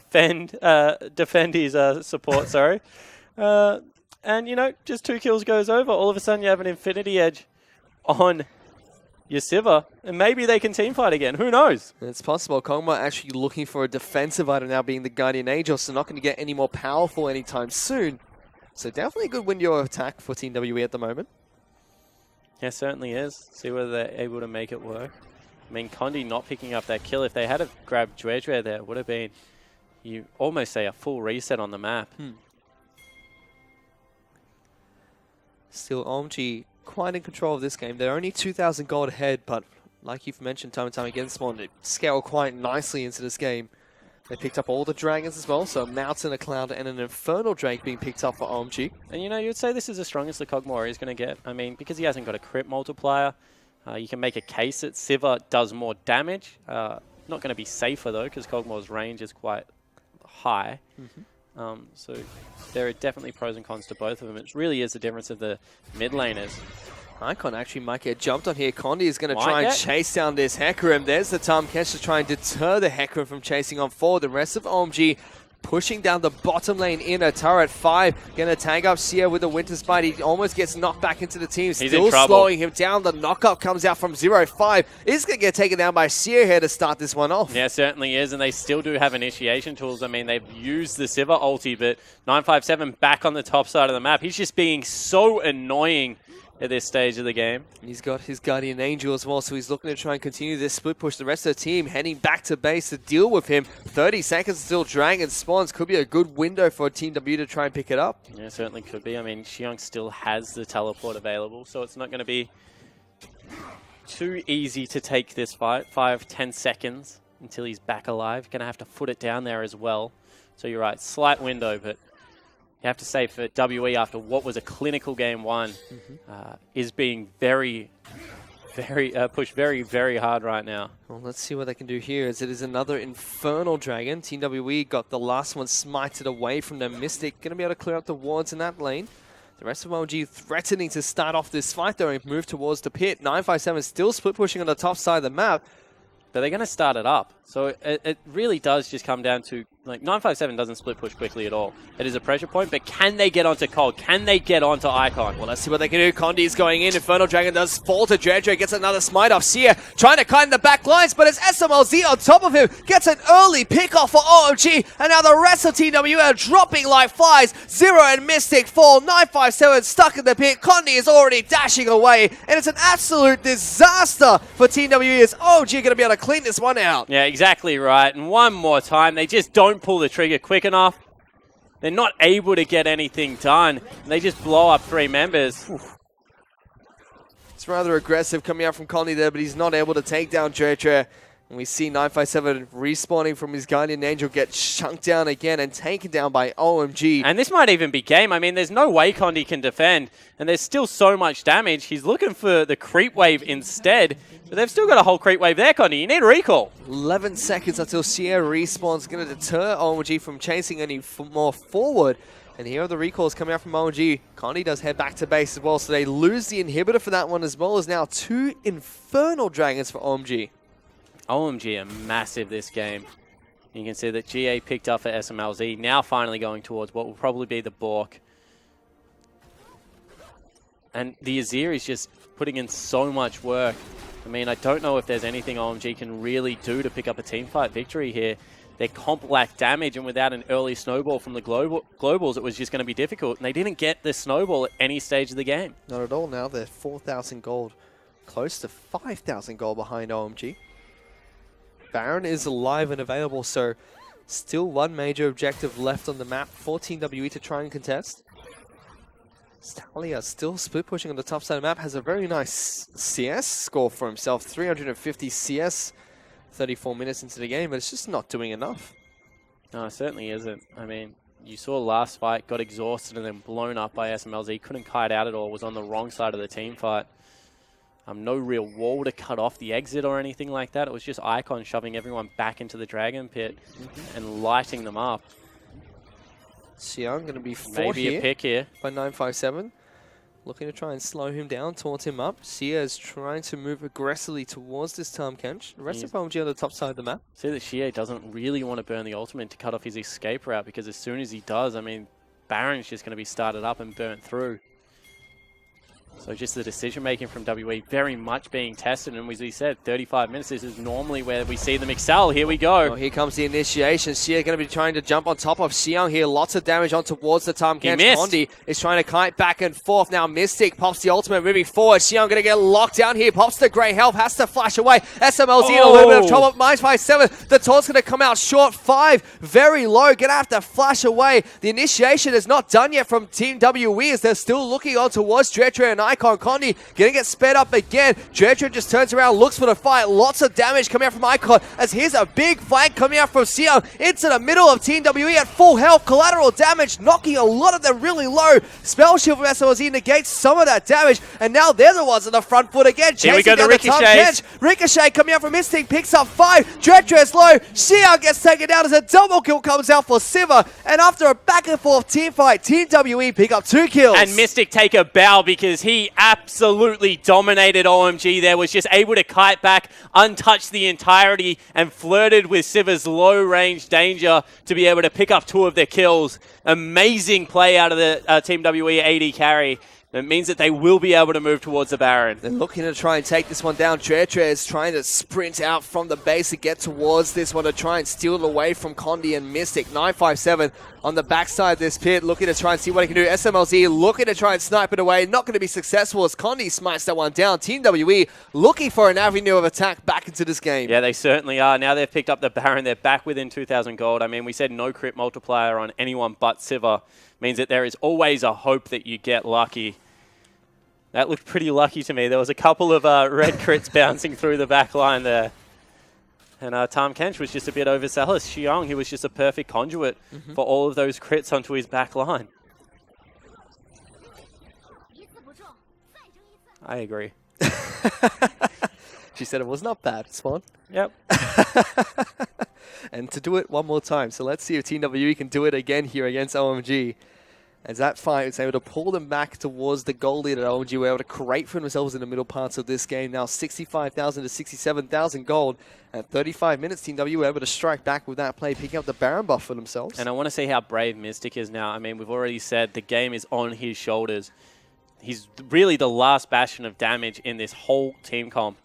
defend his support, sorry. And, you know, just 2 kills goes over. All of a sudden, you have an Infinity Edge on your Sivir, and maybe they can teamfight again. Who knows? It's possible. Kongma actually looking for a defensive item now, being the Guardian Angel, so not going to get any more powerful anytime soon. So definitely a good window of attack for Team WE at the moment. Yeah, certainly is. See whether they're able to make it work. I mean, Condi not picking up that kill. If they had grabbed Dredre there, it would have been, you almost say, a full reset on the map. Still, OMG quite in control of this game. They're only 2,000 gold ahead, but like you've mentioned time and time again, Spawn, they scale quite nicely into this game. They picked up all the dragons as well, so a Mountain, a Cloud, and an Infernal Drake being picked up for OMG. And you know, you'd say this is the strongest the Cogmore is going to get. I mean, because he hasn't got a crit multiplier, you can make a case that Sivir does more damage. Not going to be safer though, because Cogmore's range is quite high. So there are definitely pros and cons to both of them. It really is the difference of the mid laners. Icon actually might get jumped on here. Condi is going to try and chase down this Hecarim. There's the Tahm Kench to try and deter the Hecarim from chasing on forward. The rest of OMG pushing down the bottom lane inner turret. 5 going to tag up Sia with the Winter Spite. He almost gets knocked back into the team. Still slowing him down. The knockup comes out from 0-5. Is going to get taken down by Sia here to start this one off. Yeah, certainly is. And they still do have initiation tools. I mean, they've used the Sivir ulti, but 957 back on the top side of the map. He's just being so annoying at this stage of the game. He's got his Guardian Angel as well, so he's looking to try and continue this split push. The rest of the team heading back to base to deal with him. 30 seconds until Dragon spawns. Could be a good window for Team W to try and pick it up. Yeah, it certainly could be. I mean, Xiong still has the teleport available, so it's not going to be too easy to take this fight. 5-10 seconds until he's back alive. Going to have to foot it down there as well. So you're right, slight window, but you have to say for WE, after what was a clinical game 1, is being pushed very, very hard right now. Well, let's see what they can do here, as it is another Infernal Dragon. Team WE got the last one smited away from the Mystic. Going to be able to clear up the wards in that lane. The rest of OMG threatening to start off this fight, though, and move towards the pit. 957 still split pushing on the top side of the map. But they're going to start it up. So it really does just come down to, like, 957 doesn't split push quickly at all. It is a pressure point, but can they get onto Cog? Can they get onto Icon? Well, let's see what they can do. Condi's going in. Infernal Dragon does fall to Dredre. Gets another smite off Sia. Trying to cut in the back lines, but it's SMLZ on top of him. Gets an early pick off for OMG. And now the rest of TW are dropping like flies. Zero and Mystic fall. 957 stuck in the pit. Condi is already dashing away. And it's an absolute disaster for Team WE, as OMG going to be able to clean this one out. Yeah, exactly right. And one more time, they just don't pull the trigger quick enough. they're not able to get anything done. They just blow up 3 members. Oof. It's rather aggressive coming out from Connie there, but he's not able to take down Dredre. And we see 957 respawning from his Guardian Angel get chunked down again and taken down by OMG. And this might even be game. I mean, there's no way Condi can defend, and there's still so much damage. He's looking for the creep wave instead, but they've still got a whole creep wave there, Condi. You need a recall. 11 seconds until Sierra respawns, going to deter OMG from chasing any more forward. And here are the recalls coming out from OMG. Condi does head back to base as well, so they lose the inhibitor for that one, as well as now 2 Infernal Dragons for OMG. OMG are massive this game. You can see that GA picked up for SMLZ, now finally going towards what will probably be the Bork. And the Azir is just putting in so much work. I mean, I don't know if there's anything OMG can really do to pick up a teamfight victory here. Their comp lacked damage, and without an early snowball from the Globals, it was just going to be difficult. And they didn't get the snowball at any stage of the game. Not at all. Now they're 4,000 gold, close to 5,000 gold behind OMG. Baron is alive and available, so still one major objective left on the map for Team WE to try and contest. Stalia still split pushing on the top side of the map, has a very nice CS score for himself, 350 CS, 34 minutes into the game, but it's just not doing enough. No, it certainly isn't. I mean, you saw last fight, got exhausted and then blown up by SMLZ, couldn't kite out at all, was on the wrong side of the team fight. No real wall to cut off the exit or anything like that. It was just Icon shoving everyone back into the Dragon Pit and lighting them up. Xiang going to be fought Maybe here a pick here by 957. Looking to try and slow him down, taunt him up. Xia is trying to move aggressively towards this Tahm Kench. The rest of OMG on the top side of the map. See that Xie doesn't really want to burn the ultimate to cut off his escape route, because as soon as he does, I mean, Baron's just going to be started up and burnt through. So just the decision-making from WE very much being tested. And as we said, 35 minutes, this is normally where we see them excel. Here we go. Oh, here comes the initiation. Xia going to be trying to jump on top of Xiang here. Lots of damage on towards the Tahm Kench. Condi is trying to kite back and forth. Now Mystic pops the ultimate, moving forward. Xiang going to get locked down here. Pops the Grey Health, has to flash away. SMLZ in a little bit of trouble. -7. The taunt's going to come out short. 5, very low. Going to have to flash away. The initiation is not done yet from Team WE, as they're still looking on towards Dredre and Icon. Condi going to get sped up again. Dredre just turns around, looks for the fight. Lots of damage coming out from Icon, as here's a big flank coming out from Xiang into the middle of Team WE at full health. Collateral damage, knocking a lot of them really low. Spell shield from SLZ negates some of that damage, and now they're the ones on the front foot again. Here we go to Ricochet. Ricochet coming out from Mystic, picks up 5. Dredre is low. Xiang gets taken down as a double kill comes out for Siva, and after a back and forth team fight, Team WE pick up 2 kills. And Mystic take a bow, because he absolutely dominated OMG there, was just able to kite back, untouched the entirety, and flirted with Siva's low-range danger to be able to pick up 2 of their kills. Amazing play out of the Team WE AD carry. It means that they will be able to move towards the Baron. They're looking to try and take this one down. Dredre is trying to sprint out from the base to get towards this one to try and steal it away from Condi and Mystic. 957 on the backside of this pit, looking to try and see what he can do. SMLZ looking to try and snipe it away. Not going to be successful as Condi smites that one down. Team WE looking for an avenue of attack back into this game. Yeah, they certainly are. Now they've picked up the Baron. They're back within 2,000 gold. I mean, we said no crit multiplier on anyone but Siva. Means that there is always a hope that you get lucky. That looked pretty lucky to me. There was a couple of red crits bouncing through the back line there. And Tahm Kench was just a bit overzealous. Xiang, he was just a perfect conduit for all of those crits onto his back line. I agree. She said it was not bad, Spawn. Yep. And to do it one more time. So let's see if Team WE can do it again here against OMG. As that fight was able to pull them back towards the goal lead at OMG. Were able to create for themselves in the middle parts of this game. Now 65,000 to 67,000 gold. At 35 minutes, Team W were able to strike back with that play, picking up the Baron buff for themselves. And I want to see how brave Mystic is now. I mean, we've already said the game is on his shoulders. He's really the last bastion of damage in this whole team comp.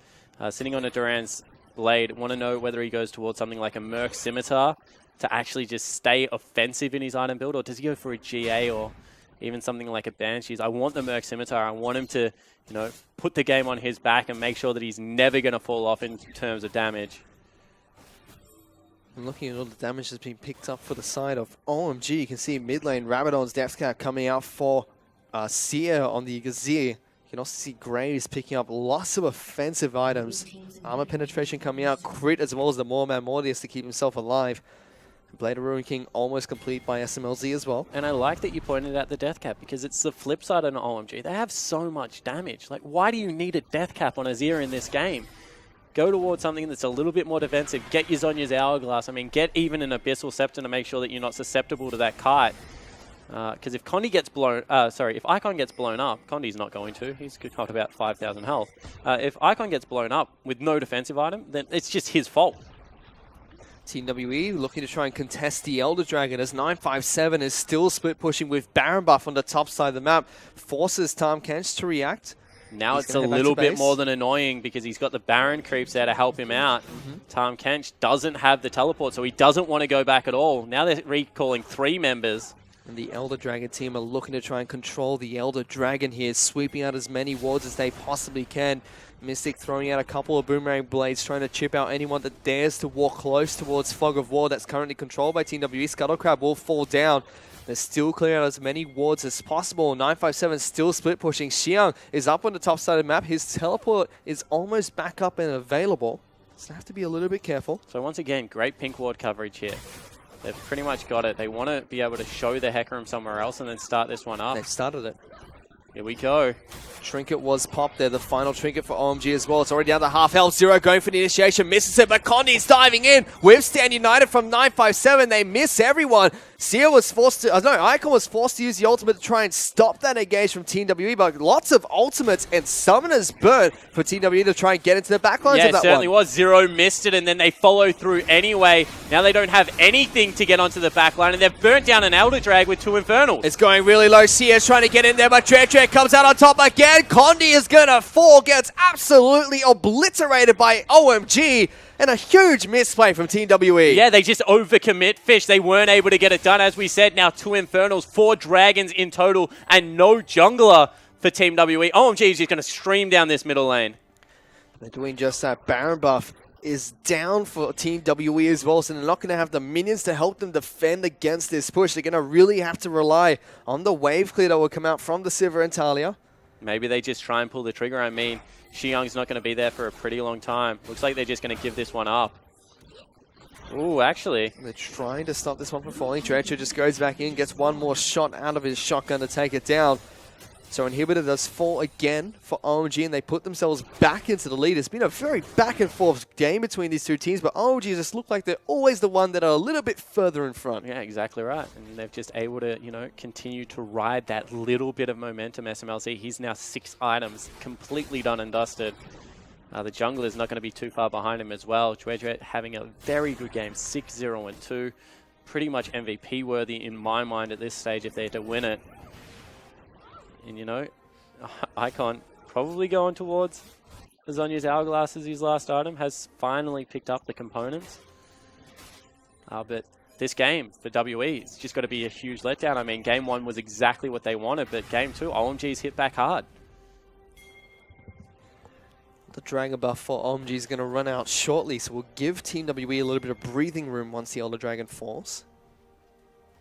Sitting on a Duran's Blade, want to know whether he goes towards something like a Merc Scimitar to actually just stay offensive in his item build, or does he go for a GA or even something like a Banshees? I want the Merc Scimitar. I want him to, you know, put the game on his back and make sure that he's never going to fall off in terms of damage. And looking at all the damage that's been picked up for the side of OMG, you can see mid lane Rabadon's depth cap coming out for Seer on the Gazir. You can also see Graves picking up lots of offensive items. Armor penetration coming out, crit as well as the Moorman Mordius to keep himself alive. Blade of Ruin King almost complete by SMLZ as well. And I like that you pointed out the death cap because it's the flip side on OMG. They have so much damage. Like, why do you need a death cap on Azir in this game? Go towards something that's a little bit more defensive. Get your Zhonya's Hourglass. I mean, get even an Abyssal Scepter to make sure that you're not susceptible to that kite. Because if Condi gets blown, if Icon gets blown up, Condi's not going to. He's got about 5,000 health. If Icon gets blown up with no defensive item, then it's just his fault. Team WE looking to try and contest the Elder Dragon as 957 is still split pushing with Baron buff on the top side of the map. Forces Tahm Kench to react. Now it's a little bit more than annoying because he's got the Baron creeps there to help him out. Tahm Kench doesn't have the teleport, so he doesn't want to go back at all. Now they're recalling 3 members. And the Elder Dragon team are looking to try and control the Elder Dragon here, sweeping out as many wards as they possibly can. Mystic throwing out a couple of Boomerang Blades, trying to chip out anyone that dares to walk close towards Fog of War that's currently controlled by Team WE. Scuttlecrab will fall down. They're still clearing out as many wards as possible. 957 still split pushing. Xiang is up on the top side of the map. His teleport is almost back up and available. So they have to be a little bit careful. So once again, great pink ward coverage here. They've pretty much got it. They want to be able to show the Heck Room somewhere else and then start this one up. They've started it. Here we go. Trinket was popped there, the final trinket for OMG as well. It's already down to half health. Zero going for the initiation, misses it, but Condi's diving in. Whipstand United from 957. They miss everyone. Seer was forced to, Icon was forced to use the ultimate to try and stop that engage from Team WE, but lots of ultimates and Summoner's Burn for Team WE to try and get into the backlines of that one. Yeah, it certainly was. Zero missed it, and then they follow through anyway. Now they don't have anything to get onto the backline, and they've burnt down an Elder Drag with 2 Infernals. It's going really low. Seer's trying to get in there, but Trek comes out on top again. Condi is going to fall, gets absolutely obliterated by OMG. And a huge misplay from Team WE. Yeah, they just overcommit Fish. They weren't able to get it done. As we said, now 2 Infernals, 4 Dragons in total, and no jungler for Team WE. OMG is just going to stream down this middle lane. They're doing just that. Baron buff is down for Team WE as well, so they're not going to have the minions to help them defend against this push. They're going to really have to rely on the wave clear that will come out from the Sivir and Talia. Maybe they just try and pull the trigger. I mean, Xiang's not going to be there for a pretty long time. Looks like they're just going to give this one up. Ooh, actually. They're trying to stop this one from falling. Dredger just goes back in, gets one more shot out of his shotgun to take it down. So Inhibitor does fall again for OMG, and they put themselves back into the lead. It's been a very back and forth game between these two teams, but OMG just look like they're always the one that are a little bit further in front. Yeah, exactly right. And they've just able to, continue to ride that little bit of momentum. SMLZ, he's now 6 items, completely done and dusted. The jungler's not going to be too far behind him as well. Dredger having a very good game, 6-0-2. Pretty much MVP worthy in my mind at this stage if they're to win it. And Icon probably going towards Zhonya's Hourglass as his last item, has finally picked up the components. But this game for WE, it's just got to be a huge letdown. I mean, game 1 was exactly what they wanted, but game 2, OMG's hit back hard. The Dragon buff for OMG is going to run out shortly, so we'll give Team WE a little bit of breathing room once the Elder Dragon falls.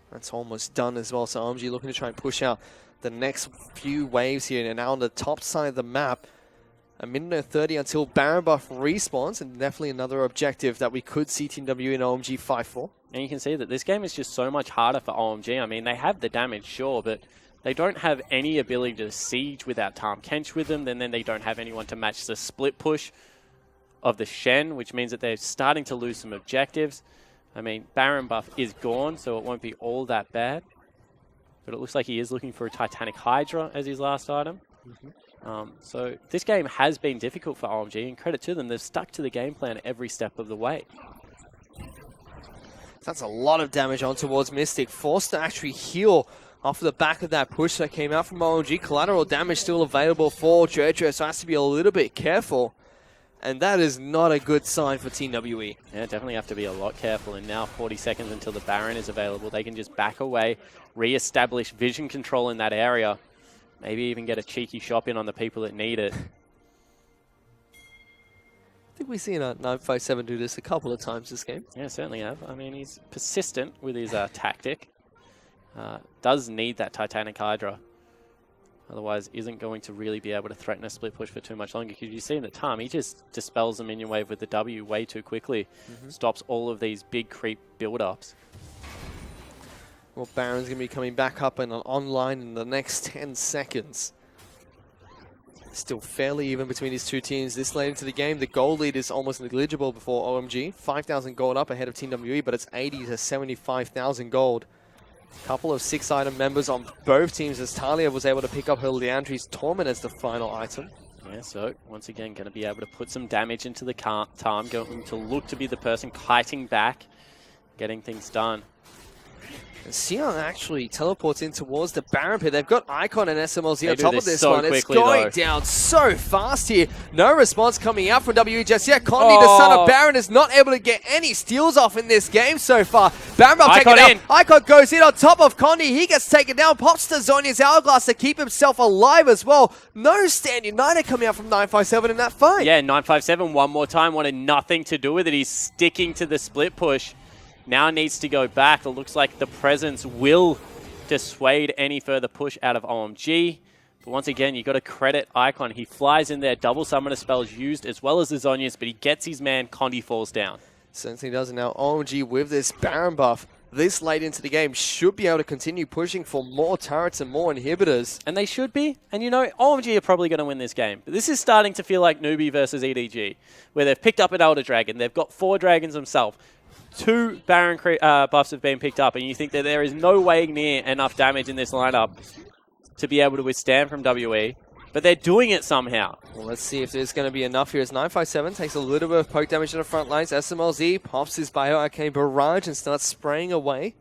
That's almost done as well, so OMG looking to try and push out the next few waves here, and now on the top side of the map, a minute and 30 until Baron buff respawns, and definitely another objective that we could see Team WE and OMG fight for. And you can see that this game is just so much harder for OMG. I mean, they have the damage, sure, but they don't have any ability to siege without Tahm Kench with them, and then they don't have anyone to match the split push of the Shen, which means that they're starting to lose some objectives. I mean, Baron buff is gone, so it won't be all that bad. But it looks like he is looking for a Titanic Hydra as his last item. So this game has been difficult for OMG, and credit to them, they've stuck to the game plan every step of the way. That's a lot of damage on towards Mystic, forced to actually heal off the back of that push that came out from OMG. Collateral damage still available for Jojo, so has to be a little bit careful. And that is not a good sign for Team WE. Yeah, definitely have to be a lot careful. And now 40 seconds until the Baron is available. They can just back away, re-establish vision control in that area. Maybe even get a cheeky shot in on the people that need it. I think we've seen 957 do this a couple of times this game. Yeah, certainly have. I mean, he's persistent with his tactic. Does need that Titanic Hydra. Otherwise, isn't going to really be able to threaten a split push for too much longer. Because you see in the time, he just dispels the minion wave with the W way too quickly. Stops all of these big creep build-ups. Well, Baron's going to be coming back up and online in the next 10 seconds. Still fairly even between these two teams this late into the game. The gold lead is almost negligible before OMG. 5,000 gold up ahead of Team WE, but it's 80 to 75,000 gold. Couple of 6-item members on both teams as Talia was able to pick up her Leandri's Torment as the final item. Yeah, so once again, going to be able to put some damage into the time, going to look to be the person kiting back, getting things done. And Xiang actually teleports in towards the Baron pit. They've got Icon and SMLZ on top of this one. It's going down so fast here. No response coming out from WE just yet. Condi, the son of Baron, is not able to get any steals off in this game so far. Baron taken down. Icon goes in on top of Condi. He gets taken down. Pops to Zhonya's Hourglass to keep himself alive as well. No Stand United coming out from 957 in that fight. Yeah, 957 one more time wanted nothing to do with it. He's sticking to the split push. Now needs to go back. It looks like the presence will dissuade any further push out of OMG. But once again, you got to credit Icon. He flies in there, double summoner spells used as well as the Zhonya's, but he gets his man. Condi falls down. Certainly does. And now OMG with this Baron buff this late into the game should be able to continue pushing for more turrets and more inhibitors. And they should be. And you know, OMG are probably going to win this game. But this is starting to feel like newbie versus EDG, where they've picked up an Elder Dragon. They've got 4 dragons themselves. 2 Baron buffs have been picked up, and you think that there is no way near enough damage in this lineup to be able to withstand from WE, but they're doing it somehow. Well, let's see if there's going to be enough here as 957 takes a little bit of poke damage in the front lines. SMLZ pops his Bio Arcane Barrage and starts spraying away.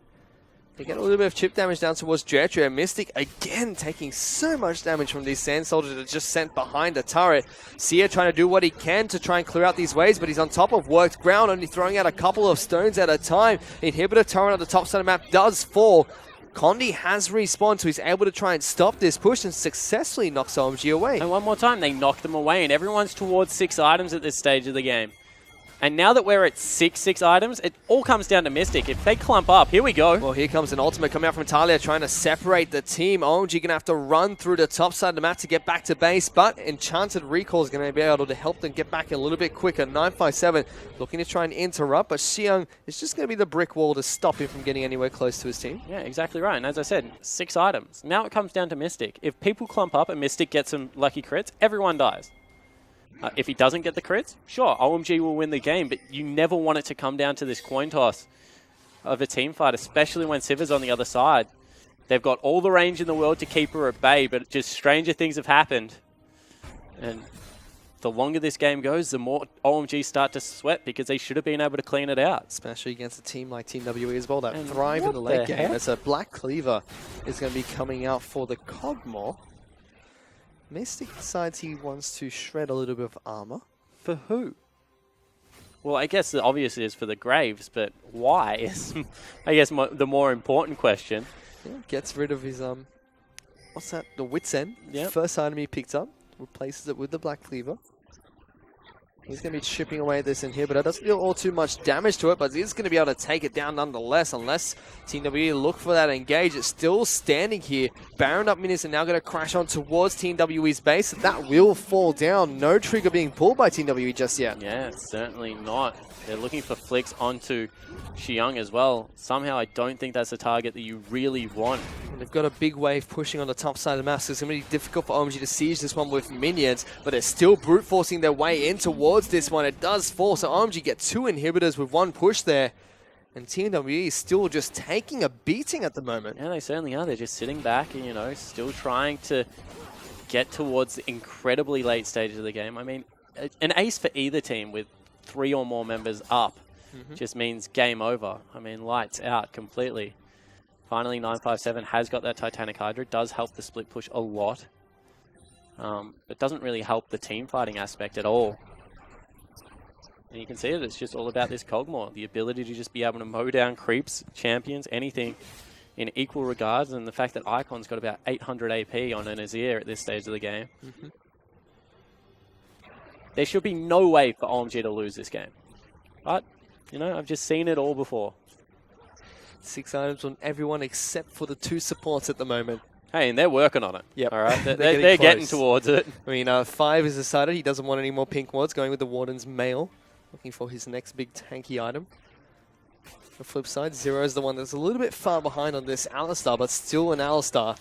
They get a little bit of chip damage down towards Jetri, and Mystic again taking so much damage from these Sand Soldiers that are just sent behind the turret. Sia trying to do what he can to try and clear out these waves, but he's on top of worked ground, only throwing out a couple of stones at a time. Inhibitor turret at the top side of the map does fall. Condi has respawned, so he's able to try and stop this push and successfully knocks OMG away. And one more time, they knock them away, and everyone's towards 6 items at this stage of the game. And now that we're at 6 items, it all comes down to Mystic. If they clump up, here we go. Well, here comes an ultimate coming out from Talia trying to separate the team. OMG going to have to run through the top side of the map to get back to base, but Enchanted Recall is going to be able to help them get back a little bit quicker. 957 looking to try and interrupt, but Xiang is just going to be the brick wall to stop him from getting anywhere close to his team. Yeah, exactly right. And as I said, 6 items. Now it comes down to Mystic. If people clump up and Mystic gets some lucky crits, everyone dies. If he doesn't get the crits, sure, OMG will win the game, but you never want it to come down to this coin toss of a team fight, especially when Siva's on the other side. They've got all the range in the world to keep her at bay, but just stranger things have happened. And the longer this game goes, the more OMG start to sweat because they should have been able to clean it out. Especially against a team like Team WE as well that thrive in the late game. As a Black Cleaver is going to be coming out for the Cogmore. Mystic decides he wants to shred a little bit of armor. For who? Well, I guess the obvious is for the Graves, but why is, I guess, the more important question. Yeah, gets rid of his, what's that? The Wit's End. Yep. First item he picked up. Replaces it with the Black Cleaver. He's going to be chipping away at this inhibitor. Doesn't deal all too much damage to it, but he's going to be able to take it down nonetheless, unless Team WE look for that engage. It's still standing here. Baron up minis are now going to crash on towards Team WE's base. That will fall down. No trigger being pulled by Team WE just yet. Yeah, certainly not. They're looking for flicks onto Xiang as well. Somehow I don't think that's a target that you really want. And they've got a big wave pushing on the top side of the map, so it's going to be difficult for OMG to siege this one with minions, but they're still brute forcing their way in towards this one. It does fall, so OMG get 2 inhibitors with 1 push there. And Team WE is still just taking a beating at the moment. Yeah, they certainly are. They're just sitting back and, you know, still trying to get towards the incredibly late stages of the game. I mean, an ace for either team with 3 or more members up just means game over. I mean, lights out completely. Finally, 957 has got that Titanic Hydra. It does help the split push a lot. But doesn't really help the team fighting aspect at all. And you can see it, it's just all about this Cogmore. The ability to just be able to mow down creeps, champions, anything in equal regards. And the fact that Icon's got about 800 AP on an Azir at this stage of the game. there should be no way for OMG to lose this game. But, you know, I've just seen it all before. 6 items on everyone except for the 2 supports at the moment. Hey, and they're working on it. Yep. All right, they're getting towards it. I mean, 5 is decided. He doesn't want any more pink wards, going with the Warden's Mail. Looking for his next big tanky item. On the flip side, 0 is the one that's a little bit far behind on this Alistar, but still an Alistar.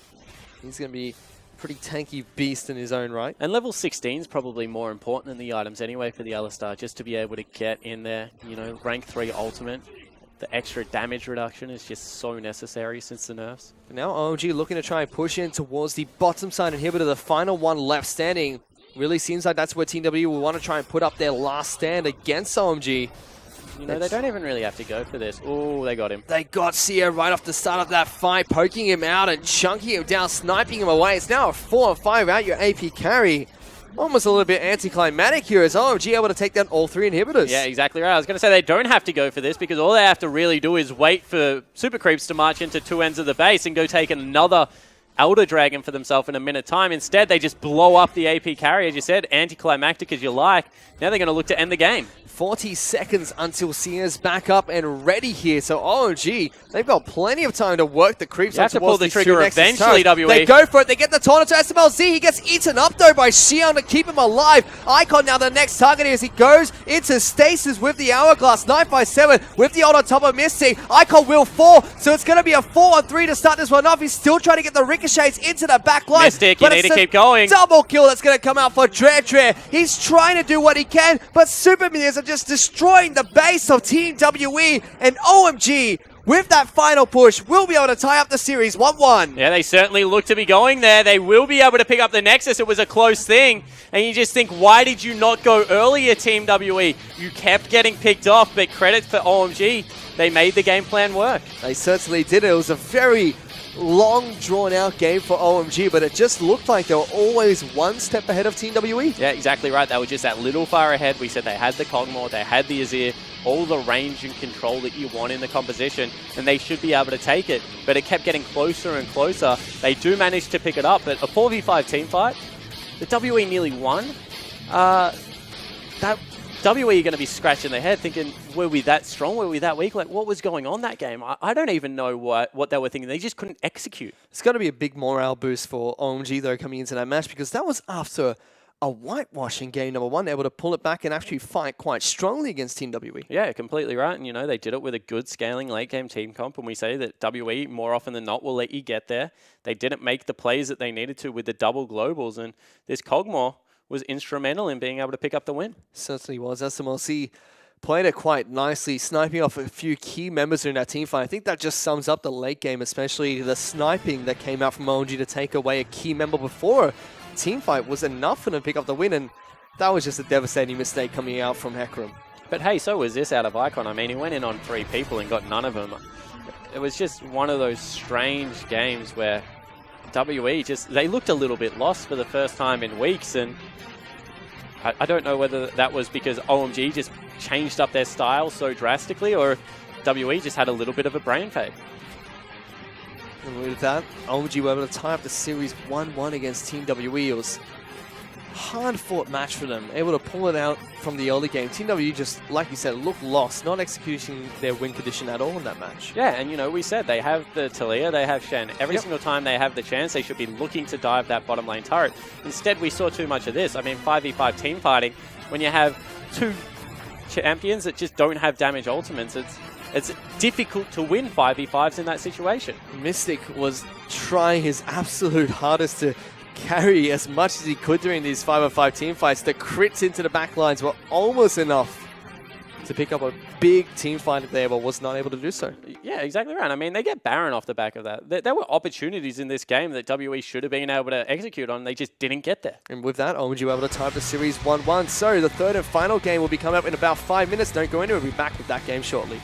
He's going to be a pretty tanky beast in his own right. And level 16 is probably more important than the items anyway for the Alistar, just to be able to get in there, you know, rank 3 ultimate. The extra damage reduction is just so necessary since the nerfs. Now OMG looking to try and push in towards the bottom side inhibitor, the final one left standing. Really seems like that's where Team W will want to try and put up their last stand against OMG. You know, they don't even really have to go for this. Oh, they got him. They got Sia right off the start of that fight, poking him out and chunking him down, sniping him away. It's now a 4-5 out your AP carry. Almost a little bit anticlimactic here as OMG able to take down all 3 inhibitors. Yeah, exactly right. I was going to say they don't have to go for this because all they have to really do is wait for Super Creeps to march into 2 ends of the base and go take another Elder Dragon for themselves in a minute time. Instead, they just blow up the AP carry, as you said, anticlimactic as you like. Now they're going to look to end the game. 40 seconds until Sia's back up and ready here. So OMG, they've got plenty of time to work the creeps. You have to pull the trigger eventually, WE. They go for it. They get the taunt to SMLZ. He gets eaten up though by Xion to keep him alive. Icon now the next target as he goes into stasis with the Hourglass. 9x7 with the ult on top of Misty. Icon will fall, so it's going to be a 4-on-3 to start this one off. He's still trying to get the ricochets into the back line. Mystic, you need to keep going. Double kill that's going to come out for Dre. He's trying to do what he can, but Super Minions are just destroying the base of Team WE, and OMG, with that final push, will be able to tie up the series 1-1. Yeah, they certainly look to be going there. They will be able to pick up the Nexus. It was a close thing. And you just think, why did you not go earlier, Team WE? You kept getting picked off, but credit for OMG. They made the game plan work. They certainly did. It was a very long, drawn-out game for OMG, but it just looked like they were always one step ahead of Team WE. Yeah, exactly right. They were just that little far ahead. We said they had the Cogmore, they had the Azir, all the range and control that you want in the composition, and they should be able to take it. But it kept getting closer and closer. They do manage to pick it up, but a 4v5 team fight, the WE nearly won. That WE are going to be scratching their head thinking, were we that strong? Were we that weak? Like, what was going on that game? I don't even know what they were thinking. They just couldn't execute. It's going to be a big morale boost for OMG, though, coming into that match, because that was after a whitewash in game number 1, able to pull it back and actually fight quite strongly against Team WE. Yeah, completely right. And, you know, they did it with a good scaling late-game team comp, and we say that WE, more often than not, will let you get there. They didn't make the plays that they needed to with the double globals, and this Cogmore was instrumental in being able to pick up the win. Certainly was. SMLC played it quite nicely, sniping off a few key members in that team fight. I think that just sums up the late game, especially the sniping that came out from OMG to take away a key member before a team fight was enough for them to pick up the win, and that was just a devastating mistake coming out from Hecarim. But hey, so was this out of Icon. I mean, he went in on 3 people and got none of them. It was just one of those strange games where WE they looked a little bit lost for the first time in weeks, and I don't know whether that was because OMG just changed up their style so drastically, or if WE just had a little bit of a brain fade. And with that, OMG were able to tie up the series 1-1 against Team WE. It was a hard-fought match for them, able to pull it out from the early game. Team WE just, like you said, looked lost, not executing their win condition at all in that match. Yeah, and you know, we said they have the Talia, they have Shen. Every single time they have the chance, they should be looking to dive that bottom lane turret. Instead, we saw too much of this. I mean, 5v5 team fighting, when you have 2 champions that just don't have damage ultimates, it's difficult to win 5v5s in that situation. Mystic was trying his absolute hardest to carry as much as he could during these 5v5 team fights. The crits into the back lines were almost enough to pick up a big team fight there, but was not able to do so. Yeah, exactly right. I mean, they get Baron off the back of that. There were opportunities in this game that WE should have been able to execute on. They just didn't get there. And with that, OMG were able to tie up the series 1-1. So the third and final game will be coming up in about 5 minutes. Don't go into it. We'll be back with that game shortly.